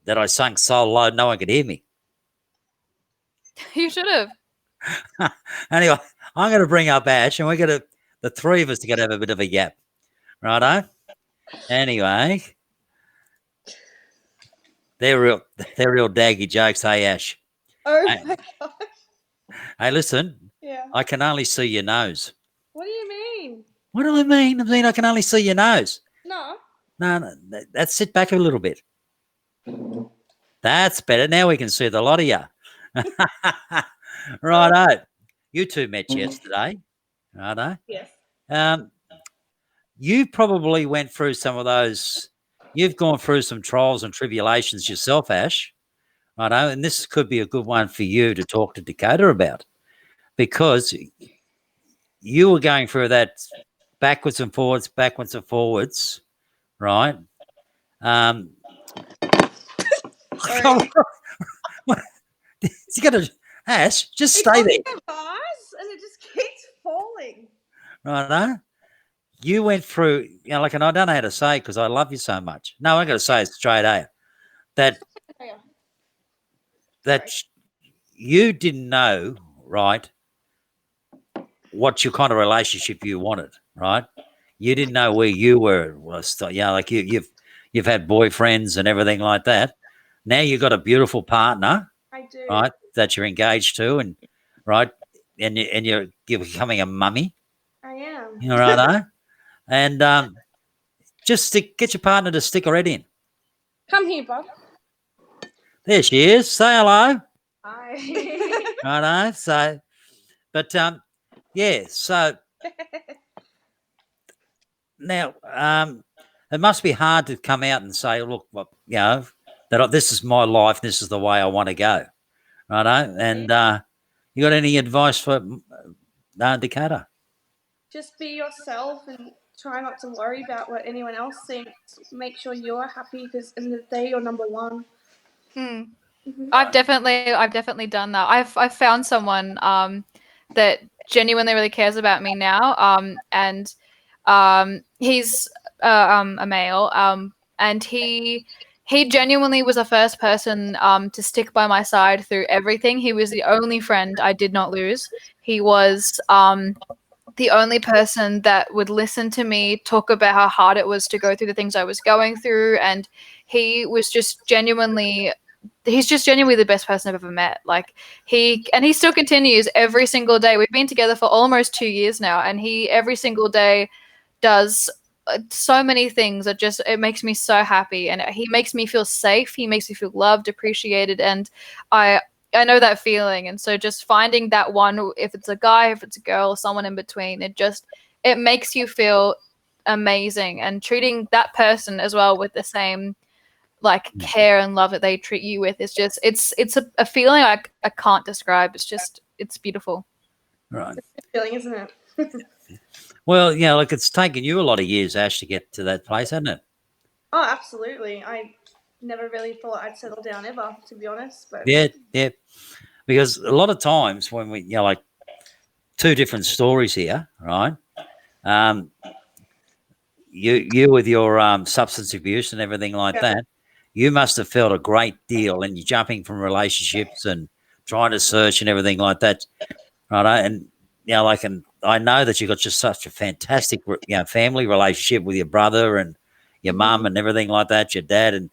That I sung so low, no one could hear me. You should have. Anyway, I'm going to bring up Ash, and the three of us are going to have a bit of a gap, righto? Anyway, they're real daggy jokes, hey Ash. Oh my gosh. Hey, listen. Yeah. I can only see your nose. What do you mean? What do I mean? I mean I can only see your nose. No. No, let's sit back a little bit. That's better. Now we can see the lot of you. Righto. You two met yesterday. Righto. Yes. You probably went through some of those. You've gone through some trials and tribulations yourself, Ash. Righto. And this could be a good one for you to talk to Dakota about, because you were going through that backwards and forwards, right? You got to, Ash, just stay there. Eyes and it just keeps falling. Right? You went through, and I don't know how to say it because I love you so much. No, I'm going to say it straight out. That you didn't know, right, what your kind of relationship you wanted, right? You didn't know where you were. You've had boyfriends and everything like that. Now you've got a beautiful partner. I do. Right, that you're engaged to, and right, and you're becoming a mummy. I am. You know, right? And just get your partner to stick her head in. Come here, Bob. There she is. Say hello. Hi. Righto. So, but yeah. So now, it must be hard to come out and say, look, that this is my life. This is the way I want to go. Righto. And you got any advice for Dakota? Just be yourself and try not to worry about what anyone else thinks. Make sure you're happy, because in the day you're number one. Mm-hmm. I've definitely done that. I've found someone that genuinely really cares about me now. And he's a male. And he genuinely was the first person to stick by my side through everything. He was the only friend I did not lose. He was the only person that would listen to me talk about how hard it was to go through the things I was going through. And he was just genuinely the best person I've ever met. Like he still continues every single day. We've been together for almost 2 years now, and he every single day does so many things that it makes me so happy, and he makes me feel safe. He makes me feel loved, appreciated, and I know that feeling. And so just finding that one, if it's a guy, if it's a girl, someone in between, it makes you feel amazing, and treating that person as well with the same like care and love that they treat you with is just it's a feeling I can't describe. It's beautiful. Right. It's a feeling, isn't it? Well, like it's taken you a lot of years, Ash, to get to that place, hasn't it? Oh, absolutely. I never really thought I'd settle down ever, to be honest. But Yeah. Because a lot of times when we, like two different stories here, right? You with your substance abuse and everything like that, you must have felt a great deal, and you're jumping from relationships and trying to search and everything like that, right? And and I know that you got just such a fantastic, family relationship with your brother and your mum and everything like that, your dad and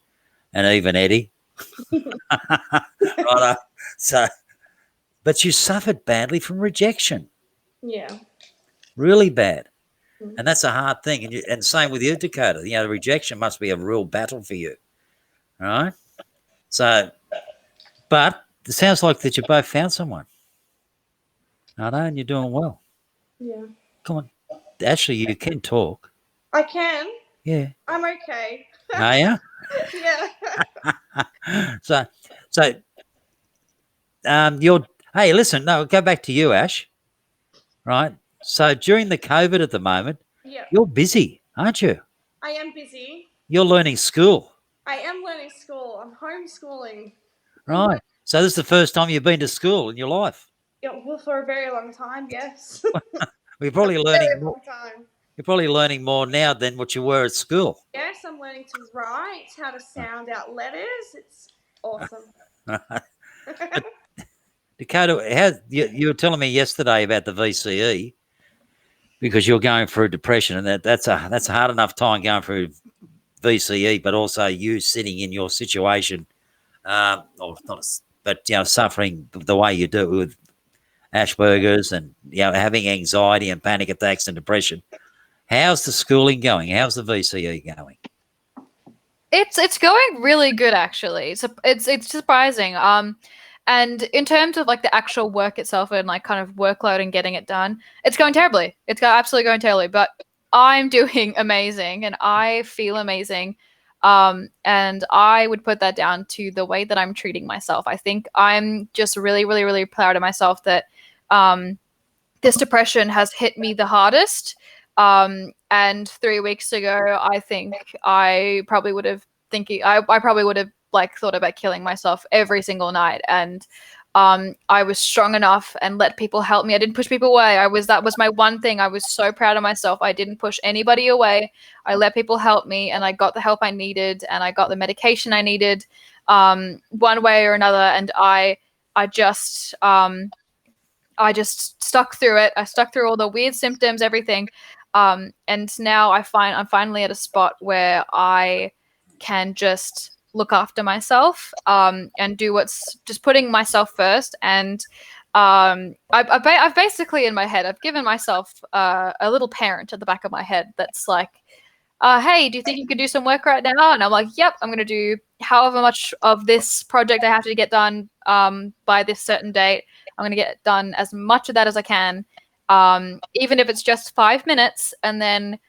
even Eddie, right? So, but you suffered badly from rejection, yeah. really bad. And that's a hard thing. And same with you, Dakota. The rejection must be a real battle for you, right? So, but it sounds like that you both found someone, I know, and you're doing well. Yeah. Come on. Actually, you can talk. I can. Yeah. I'm okay. Are you? Yeah. So, hey, listen, no, go back to you, Ash, right? So during the COVID at the moment, you're busy, aren't you? I am busy. You're learning school. I am learning school. I'm homeschooling. Right. So this is the first time you've been to school in your life. Yeah, well, for a very long time, yes. We're probably learning very more. long time. You're probably learning more now than what you were at school. Yes, I'm learning to write, how to sound out letters. It's awesome. Dakota, you were telling me yesterday about the VCE because you're going through depression, and that's a hard enough time going through VCE, but also you sitting in your situation, or not, but suffering the way you do with Asperger's and having anxiety and panic attacks and depression. How's the schooling going? How's the VCE going? It's going really good, actually. It's surprising. And in terms of like the actual work itself and like kind of workload and getting it done, it's going terribly. It's absolutely going terribly. But I'm doing amazing, and I feel amazing. And I would put that down to the way that I'm treating myself. I think I'm just really, really, really proud of myself that this depression has hit me the hardest. And 3 weeks ago, I think I probably would have like thought about killing myself every single night. And I was strong enough and let people help me. I didn't push people away. That was my one thing. I was so proud of myself. I didn't push anybody away. I let people help me, and I got the help I needed, and I got the medication I needed, one way or another. And I just stuck through it. I stuck through all the weird symptoms, everything. And now I'm finally at a spot where I can just look after myself, and do what's just putting myself first. And I've basically in my head, I've given myself a little parent at the back of my head that's like, hey, do you think you could do some work right now? And I'm like, yep, I'm going to do however much of this project I have to get done by this certain date. I'm going to get done as much of that as I can, even if it's just 5 minutes, and then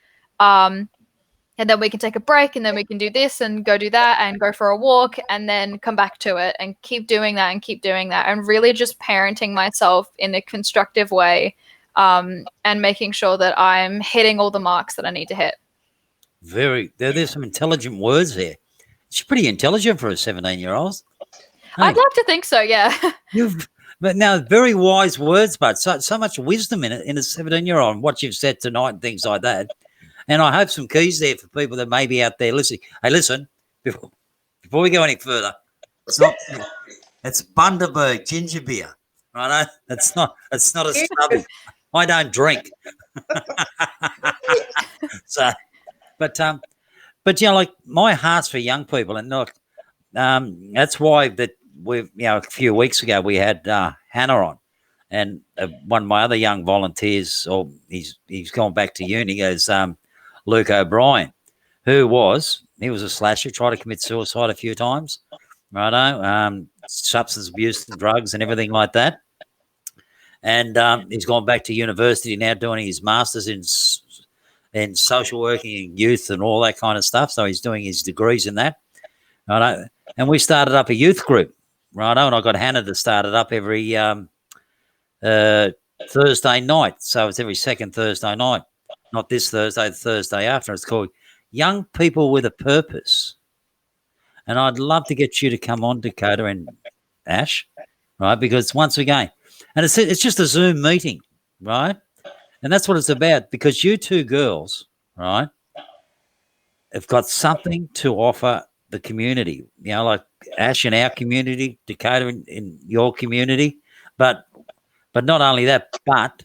we can take a break, and then we can do this and go do that and go for a walk, and then come back to it and keep doing that and really just parenting myself in a constructive way, and making sure that I'm hitting all the marks that I need to hit. There's some intelligent words there. She's pretty intelligent for a 17-year-old. Hey, I'd like to think so, yeah. But now, very wise words, but so much wisdom in a 17-year-old, and what you've said tonight and things like that. And I hope some keys there for people that may be out there listening. Hey, listen, before we go any further, it's Bundaberg ginger beer, right? It's not a stubby. I don't drink. So, but like my heart's for young people, and look, that's why that we've a few weeks ago we had Hannah on, and one of my other young volunteers, or he's gone back to uni, is Luke O'Brien, he was a slasher, tried to commit suicide a few times, righto, substance abuse and drugs and everything like that. And he's gone back to university now, doing his master's in social working and youth and all that kind of stuff. So he's doing his degrees in that, Right, and we started up a youth group, right? And I got Hannah to start it up every Thursday night. So it's every second Thursday night, not this Thursday, the Thursday after. It's called Young People with a Purpose. And I'd love to get you to come on, Dakota and Ash, right? Because once again, and it's just a Zoom meeting, right? And that's what it's about, because you two girls, right, have got something to offer the community, like Ash in our community, Dakota in your community. But not only that, but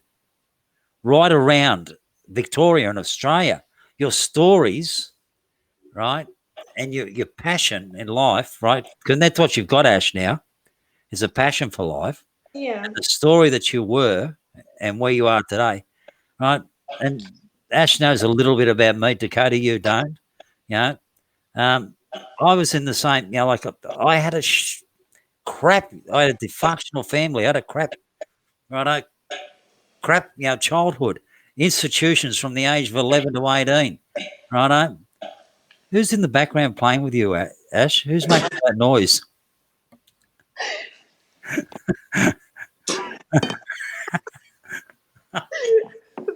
right around Victoria and Australia, your stories, right, and your passion in life, right, because that's what you've got, Ash, now, is a passion for life. Yeah. And the story that you were and where you are today, right? And Ash knows a little bit about me, Dakota, you don't, you know. I was in the same, like I had a I had a dysfunctional family. I had a crap childhood, institutions from the age of 11 to 18, righto? Who's in the background playing with you, Ash? Who's making that noise?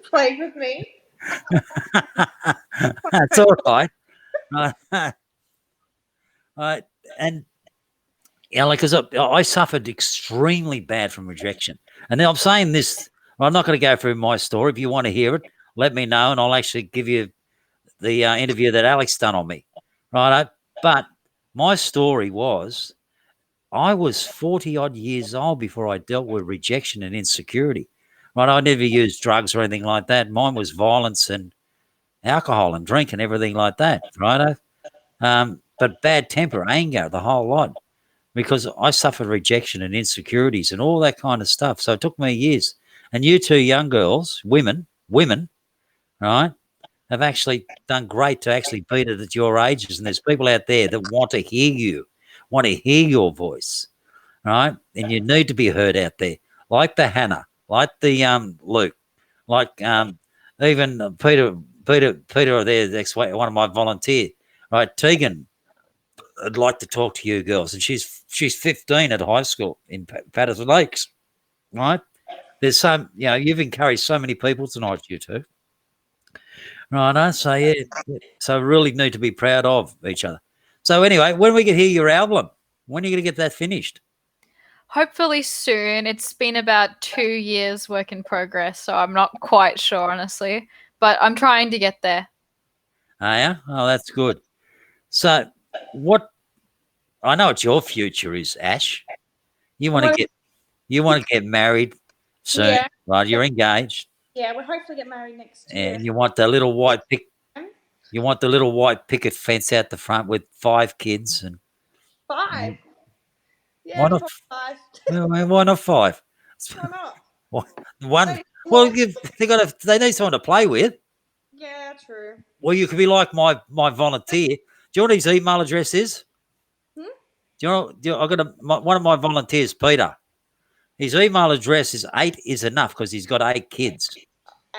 Playing with me. That's all right. Right. And like, because I suffered extremely bad from rejection. And then I'm saying this, I'm not going to go through my story. If you want to hear it, let me know, and I'll actually give you the interview that Alex done on me, right? But my story was, I was 40-odd years old before I dealt with rejection and insecurity, right? I never used drugs or anything like that. Mine was violence and alcohol and drink and everything like that, right? But bad temper, anger, the whole lot, because I suffered rejection and insecurities and all that kind of stuff. So it took me years. And you two young girls, women, right, have actually done great to actually beat it at your ages. And there's people out there that want to hear you, want to hear your voice, right? And you need to be heard out there, like the Hannah, like the Luke, like even Peter there, that's one of my volunteers, right? Tegan, I'd like to talk to you girls, and she's 15 at high school in Patterson Lakes, right? There's some, you've encouraged so many people tonight, you two. Right, so yeah, so really need to be proud of each other. So anyway, when we can hear your album, when are you going to get that finished? Hopefully soon. It's been about 2 years work in progress, so I'm not quite sure, honestly, but I'm trying to get there. Oh, yeah? Oh, that's good. So I know what your future is, Ash. You want to get married soon, Yeah. right? You're engaged. Yeah, we'll hopefully get married next year. And you want the little white picket fence out the front with 5 kids and 5. Yeah, why not 5? why not 5? Why not? One. Well, they need someone to play with. Yeah, true. Well, you could be like my volunteer. Do you know what his email address is? Hmm? I got one of my volunteers, Peter. His email address is 8 is enough because he's got 8 kids.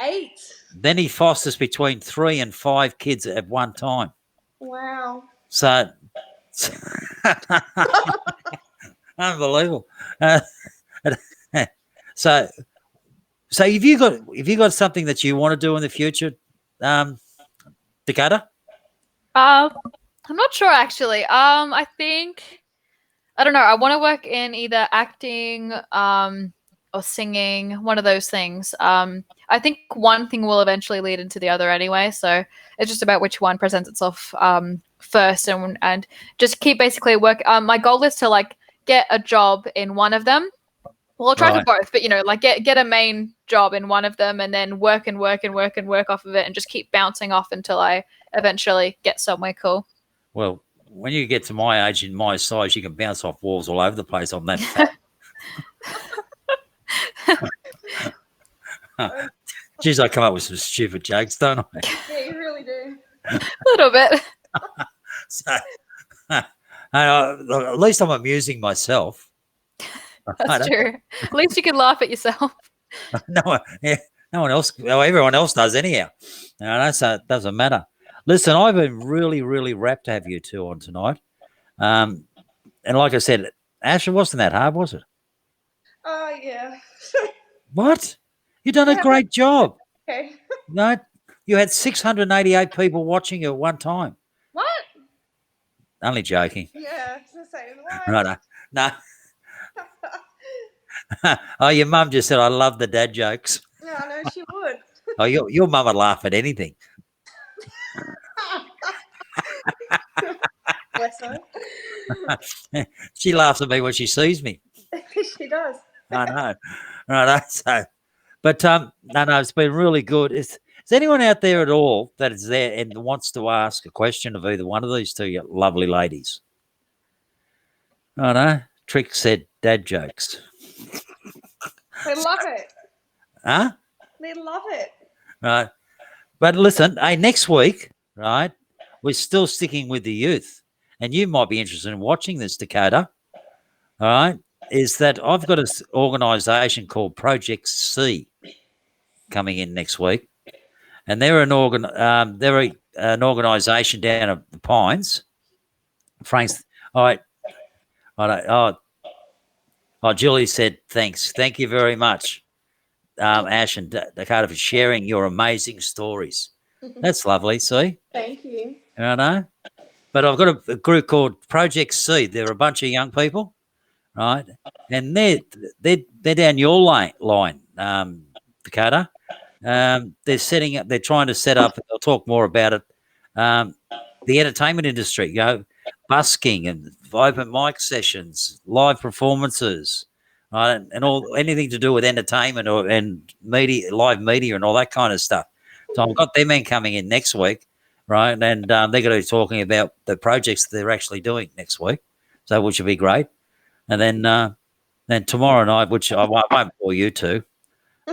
8. Then he fosters between 3 and 5 kids at one time. Wow. So unbelievable. So have you got something that you want to do in the future, Dakota? I'm not sure actually. I think, I don't know. I want to work in either acting, or singing, one of those things. I think one thing will eventually lead into the other anyway. So it's just about which one presents itself first, and just keep basically work. My goal is to get a job in one of them. Well, I'll try for both, but get a main job in one of them, and then work off of it, and just keep bouncing off until I eventually get somewhere cool. Well, when you get to my age and my size, you can bounce off walls all over the place on that fat. Geez, I come up with some stupid jokes, don't I? Yeah, you really do. A little bit. So, at least I'm amusing myself. That's true. At least you can laugh at yourself. No one else. Well, everyone else does anyhow. So it doesn't matter. Listen, I've been really, really rapt to have you two on tonight. And like I said, Ash, it wasn't that hard, was it? Yeah. What? You've done a Yeah. great job. Okay. No, you had 688 people watching you at one time. What? Only joking. Yeah, I was gonna say what? Right. No. Oh, your mum just said, I love the dad jokes. Yeah, I know she would. Oh, your mum would laugh at anything. Bless her. She laughs at me when she sees me. She does. I know. Right. So, but no, it's been really good. Is anyone out there at all that is there and wants to ask a question of either one of these two lovely ladies? I know. Trick said dad jokes. They love it. Huh? They love it. Right. But listen, hey, next week, right, we're still sticking with the youth. And you might be interested in watching this, Dakota. All right. Is that I've got an organisation called Project C coming in next week. And they're an organisation down at the Pines. Frankston. All right. Julie said thanks. Thank you very much, Ash and Dakota, for sharing your amazing stories. That's lovely. See? Thank you. I know. But I've got a group called Project C. They're a bunch of young people, right? And they're down your line, Dakota. They're trying to set up. I'll talk more about it. The entertainment industry, busking and open mic sessions, live performances, right, and all anything to do with entertainment and media, live media, and all that kind of stuff. So I've got them in coming in next week, right, and they're going to be talking about the projects that they're actually doing next week, so which will be great. And then tomorrow night, which I won't bore you to,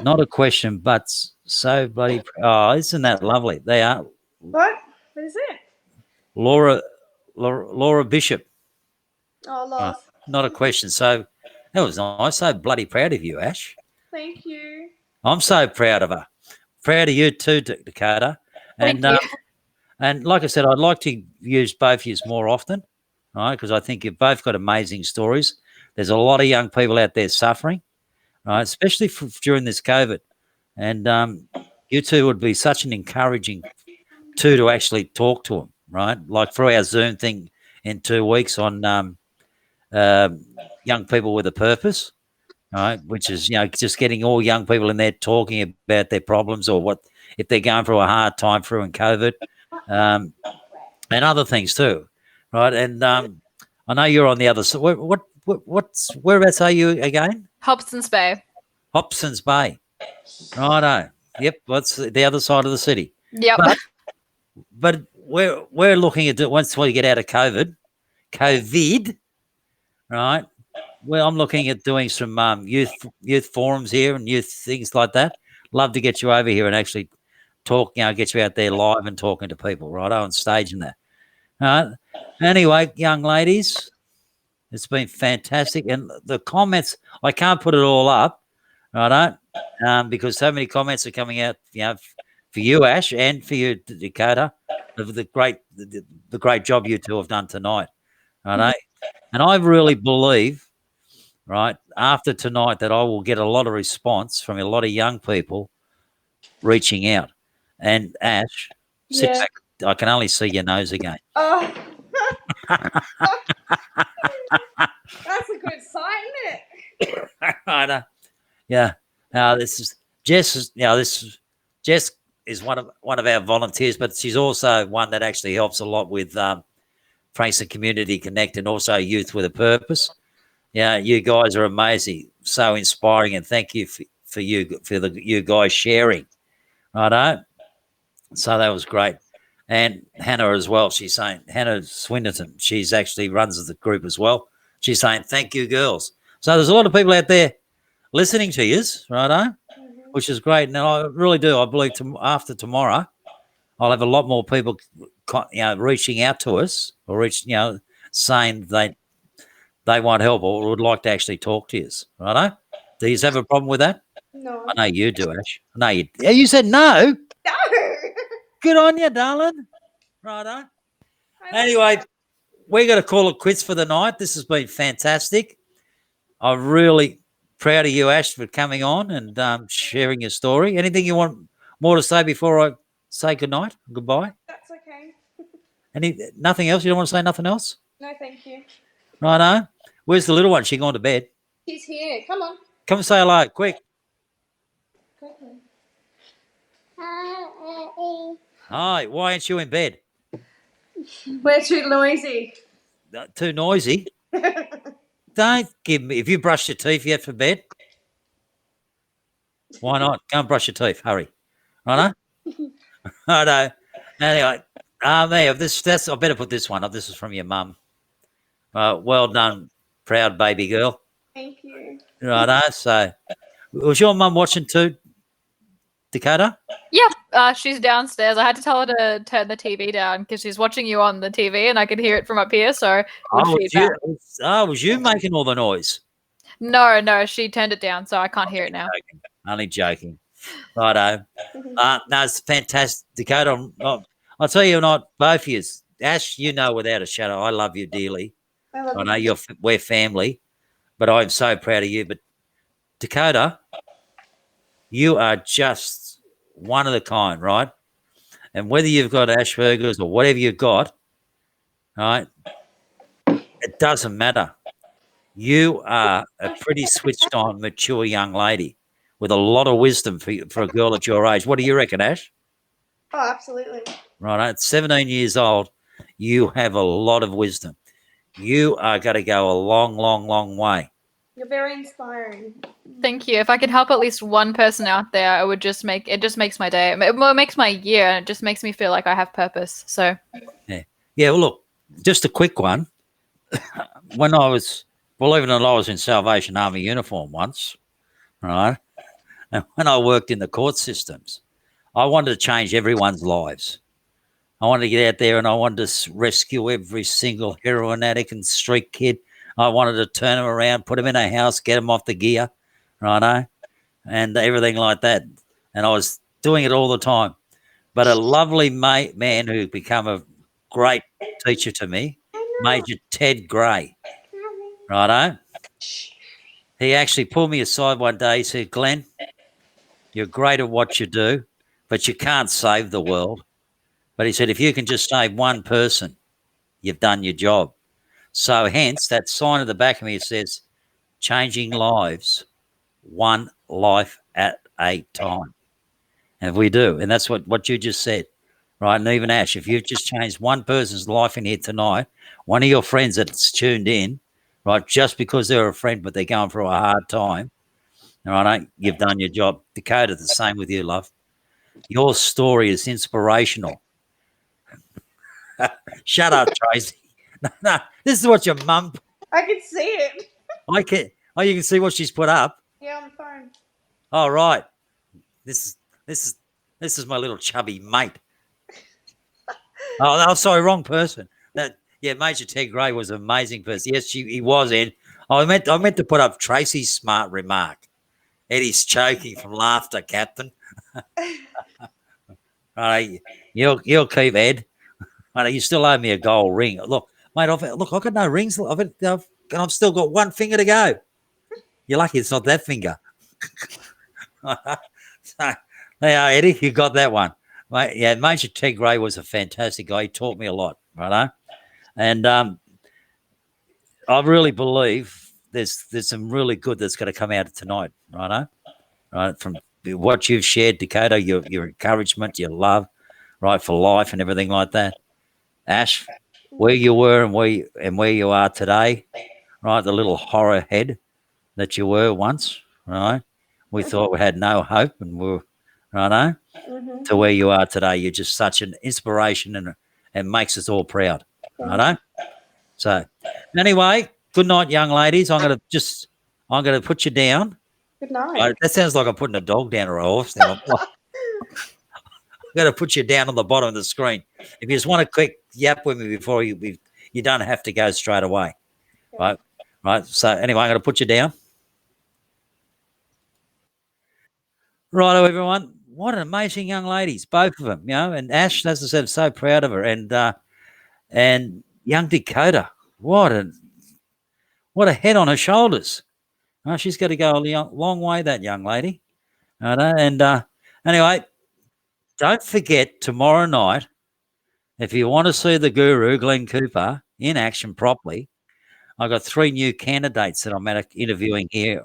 not a question, but so bloody. Oh, isn't that lovely? They are. What? What is it? Laura Bishop. Oh, lost. Not a question. So that was nice. So bloody proud of you, Ash. Thank you. I'm so proud of her. Proud of you too, Dakota. And Thank you. and like I said, I'd like to use both of you more often, right? Because I think you've both got amazing stories. There's a lot of young people out there suffering, right? Especially during this COVID. And you two would be such an encouraging to actually talk to them, right? Like for our Zoom thing in 2 weeks on young people with a purpose, right? Which is, just getting all young people in there talking about their problems or what if they're going through a hard time through in COVID, and other things too, right? And I know you're on the other side. Whereabouts are you again? Hobson's Bay. Hobson's Bay. Righto. Yep. What's the other side of the city? Yep. But we're looking at it once we get out of COVID, right? Well, I'm looking at doing some youth forums here and youth things like that. Love to get you over here and actually talk, get you out there live and talking to people, right, on stage and that. All right. Anyway, young ladies, it's been fantastic. And the comments, I can't put it all up, right? Because so many comments are coming out, for you, Ash, and for you, Dakota, of the great job you two have done tonight, right? And I really believe, right, after tonight that I will get a lot of response from a lot of young people reaching out. And Ash, sit back. I can only see your nose again. Oh. That's a good sign, isn't it? Right. Yeah. This is Jess. Jess is one of our volunteers, but she's also one that actually helps a lot with Frankston Community Connect and also Youth with a Purpose. Yeah, you guys are amazing, so inspiring, and thank you for you guys sharing. Righto. So that was great. And Hannah as well. She's saying Hannah Swinnerton. She's actually runs the group as well. She's saying thank you, girls. So there's a lot of people out there listening to you, righto, which is great. And I really do. I believe after tomorrow, I'll have a lot more people, reaching out to us or saying they want help or would like to actually talk to you, righto. Do you have a problem with that? No. I know you do, Ash. I know you. You said no. No. Good on you, darling. Righto. Anyway, we're going to call it quits for the night. This has been fantastic. I'm really proud of you, Ash, for coming on and sharing your story. Anything you want more to say before I say good night, goodbye? That's okay. Nothing else? You don't want to say nothing else? No, thank you. Righto. Where's the little one? She gone to bed? She's here. Come on. Come and say hello, quick. Quickly. Hi, why aren't you in bed? We're too noisy. Too noisy? Don't give me... If you brushed your teeth yet for bed? Why not? Go and brush your teeth. Hurry. Righto? Righto. Anyway, that's, I better put this one up. This is from your mum. Well done, proud baby girl. Thank you. Righto. So, was your mum watching too, Dakota? Yeah, she's downstairs. I had to tell her to turn the TV down because she's watching you on the TV and I could hear it from up here. So it would feedback. Was you making all the noise? No, she turned it down, so I can't hear it now. Only joking. Righto. No, it's fantastic, Dakota. I'll tell you not, both of you. Ash, you know without a shadow, I love you dearly. I know we're family, but I'm so proud of you. But Dakota, you are just one of the kind, right? And whether you've got Asperger's or whatever you've got, right, it doesn't matter. You are a pretty switched on, mature young lady with a lot of wisdom for a girl at your age. What do you reckon, Ash? Oh, absolutely. Right, at 17 years old, you have a lot of wisdom. You are going to go a long, long, long way. You're very inspiring. Thank you. If I could help at least one person out there, it just makes my day. It makes my year, and it just makes me feel like I have purpose. So yeah. Well, look, just a quick one. When I was, believe it or not, I was in Salvation Army uniform once, right? And when I worked in the court systems, I wanted to change everyone's lives. I wanted to get out there and I wanted to rescue every single heroin addict and street kid. I wanted to turn them around, put them in a house, get them off the gear, righto, and everything like that. And I was doing it all the time. But a lovely man who became a great teacher to me, Major Ted Gray, righto, he actually pulled me aside one day. He said, Glenn, you're great at what you do, but you can't save the world. But he said, if you can just save one person, you've done your job. So hence that sign at the back of me says, changing lives, one life at a time. And we do. And that's what you just said, right? And even Ash, if you've just changed one person's life in here tonight, one of your friends that's tuned in, right, just because they're a friend, but they're going through a hard time, all right, you've done your job. Dakota, the same with you, love. Your story is inspirational. Shut up, Tracy. No, this is what your mum. I can see it. I can. Oh, you can see what she's put up. Yeah, on the phone. All right. This is my little chubby mate. Oh, sorry, wrong person. Major Ted Gray was an amazing person. Yes, he was, Ed. I meant to put up Tracy's smart remark. Eddie's choking from laughter, Captain. Right, you'll keep Ed. Right, you still owe me a gold ring. Look, mate, I've got no rings. I've still got one finger to go. You're lucky it's not that finger. So, yeah, Eddie, you got that one. Mate, yeah, Major Ted Gray was a fantastic guy. He taught me a lot, right? And I really believe there's some really good that's going to come out of tonight, right? Right, from what you've shared, Dakota, your encouragement, your love, right, for life and everything like that. Ash, where you were and where you are today, right? The little horror head that you were once, right? We thought we had no hope, and we're right to where you are today. You're just such an inspiration and makes us all proud, right? So, anyway, good night, young ladies. I'm gonna put you down. Good night. Right, that sounds like I'm putting a dog down or a horse down. I'm going to put you down on the bottom of the screen. If you just want a quick yap with me before you don't have to go straight away. Okay. Right. So anyway, I'm going to put you down. Righto, everyone. What an amazing young ladies, both of them, and Ash, as I said, I'm so proud of her. And young Dakota. What a head on her shoulders. Oh, she's got to go a long way, that young lady. And anyway, don't forget tomorrow night, if you want to see the guru, Glenn Cooper, in action properly, I've got 3 new candidates that I'm interviewing here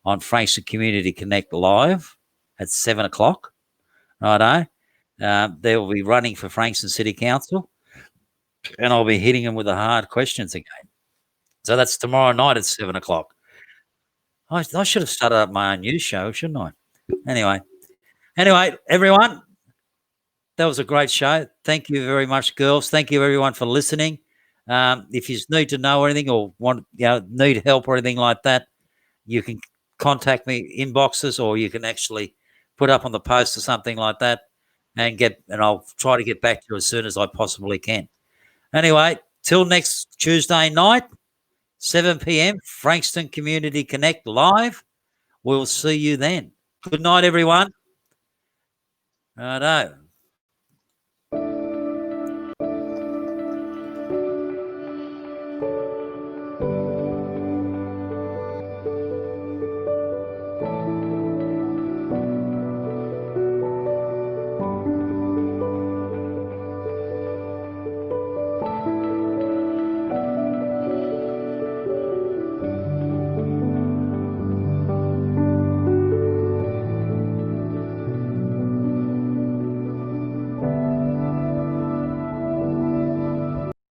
on Frankston Community Connect live at 7 o'clock. Righto. They will be running for Frankston City Council, and I'll be hitting them with the hard questions again. So that's tomorrow night at 7 o'clock. I should have started up my own news show, shouldn't I? Anyway, everyone, that was a great show. Thank you very much, girls. Thank you, everyone, for listening. If you need to know anything or need help or anything like that, you can contact me inboxes, or you can actually put up on the post or something like that, and I'll try to get back to you as soon as I possibly can. Anyway, till next Tuesday night, 7 p.m., Frankston Community Connect live. We'll see you then. Good night, everyone. Righto.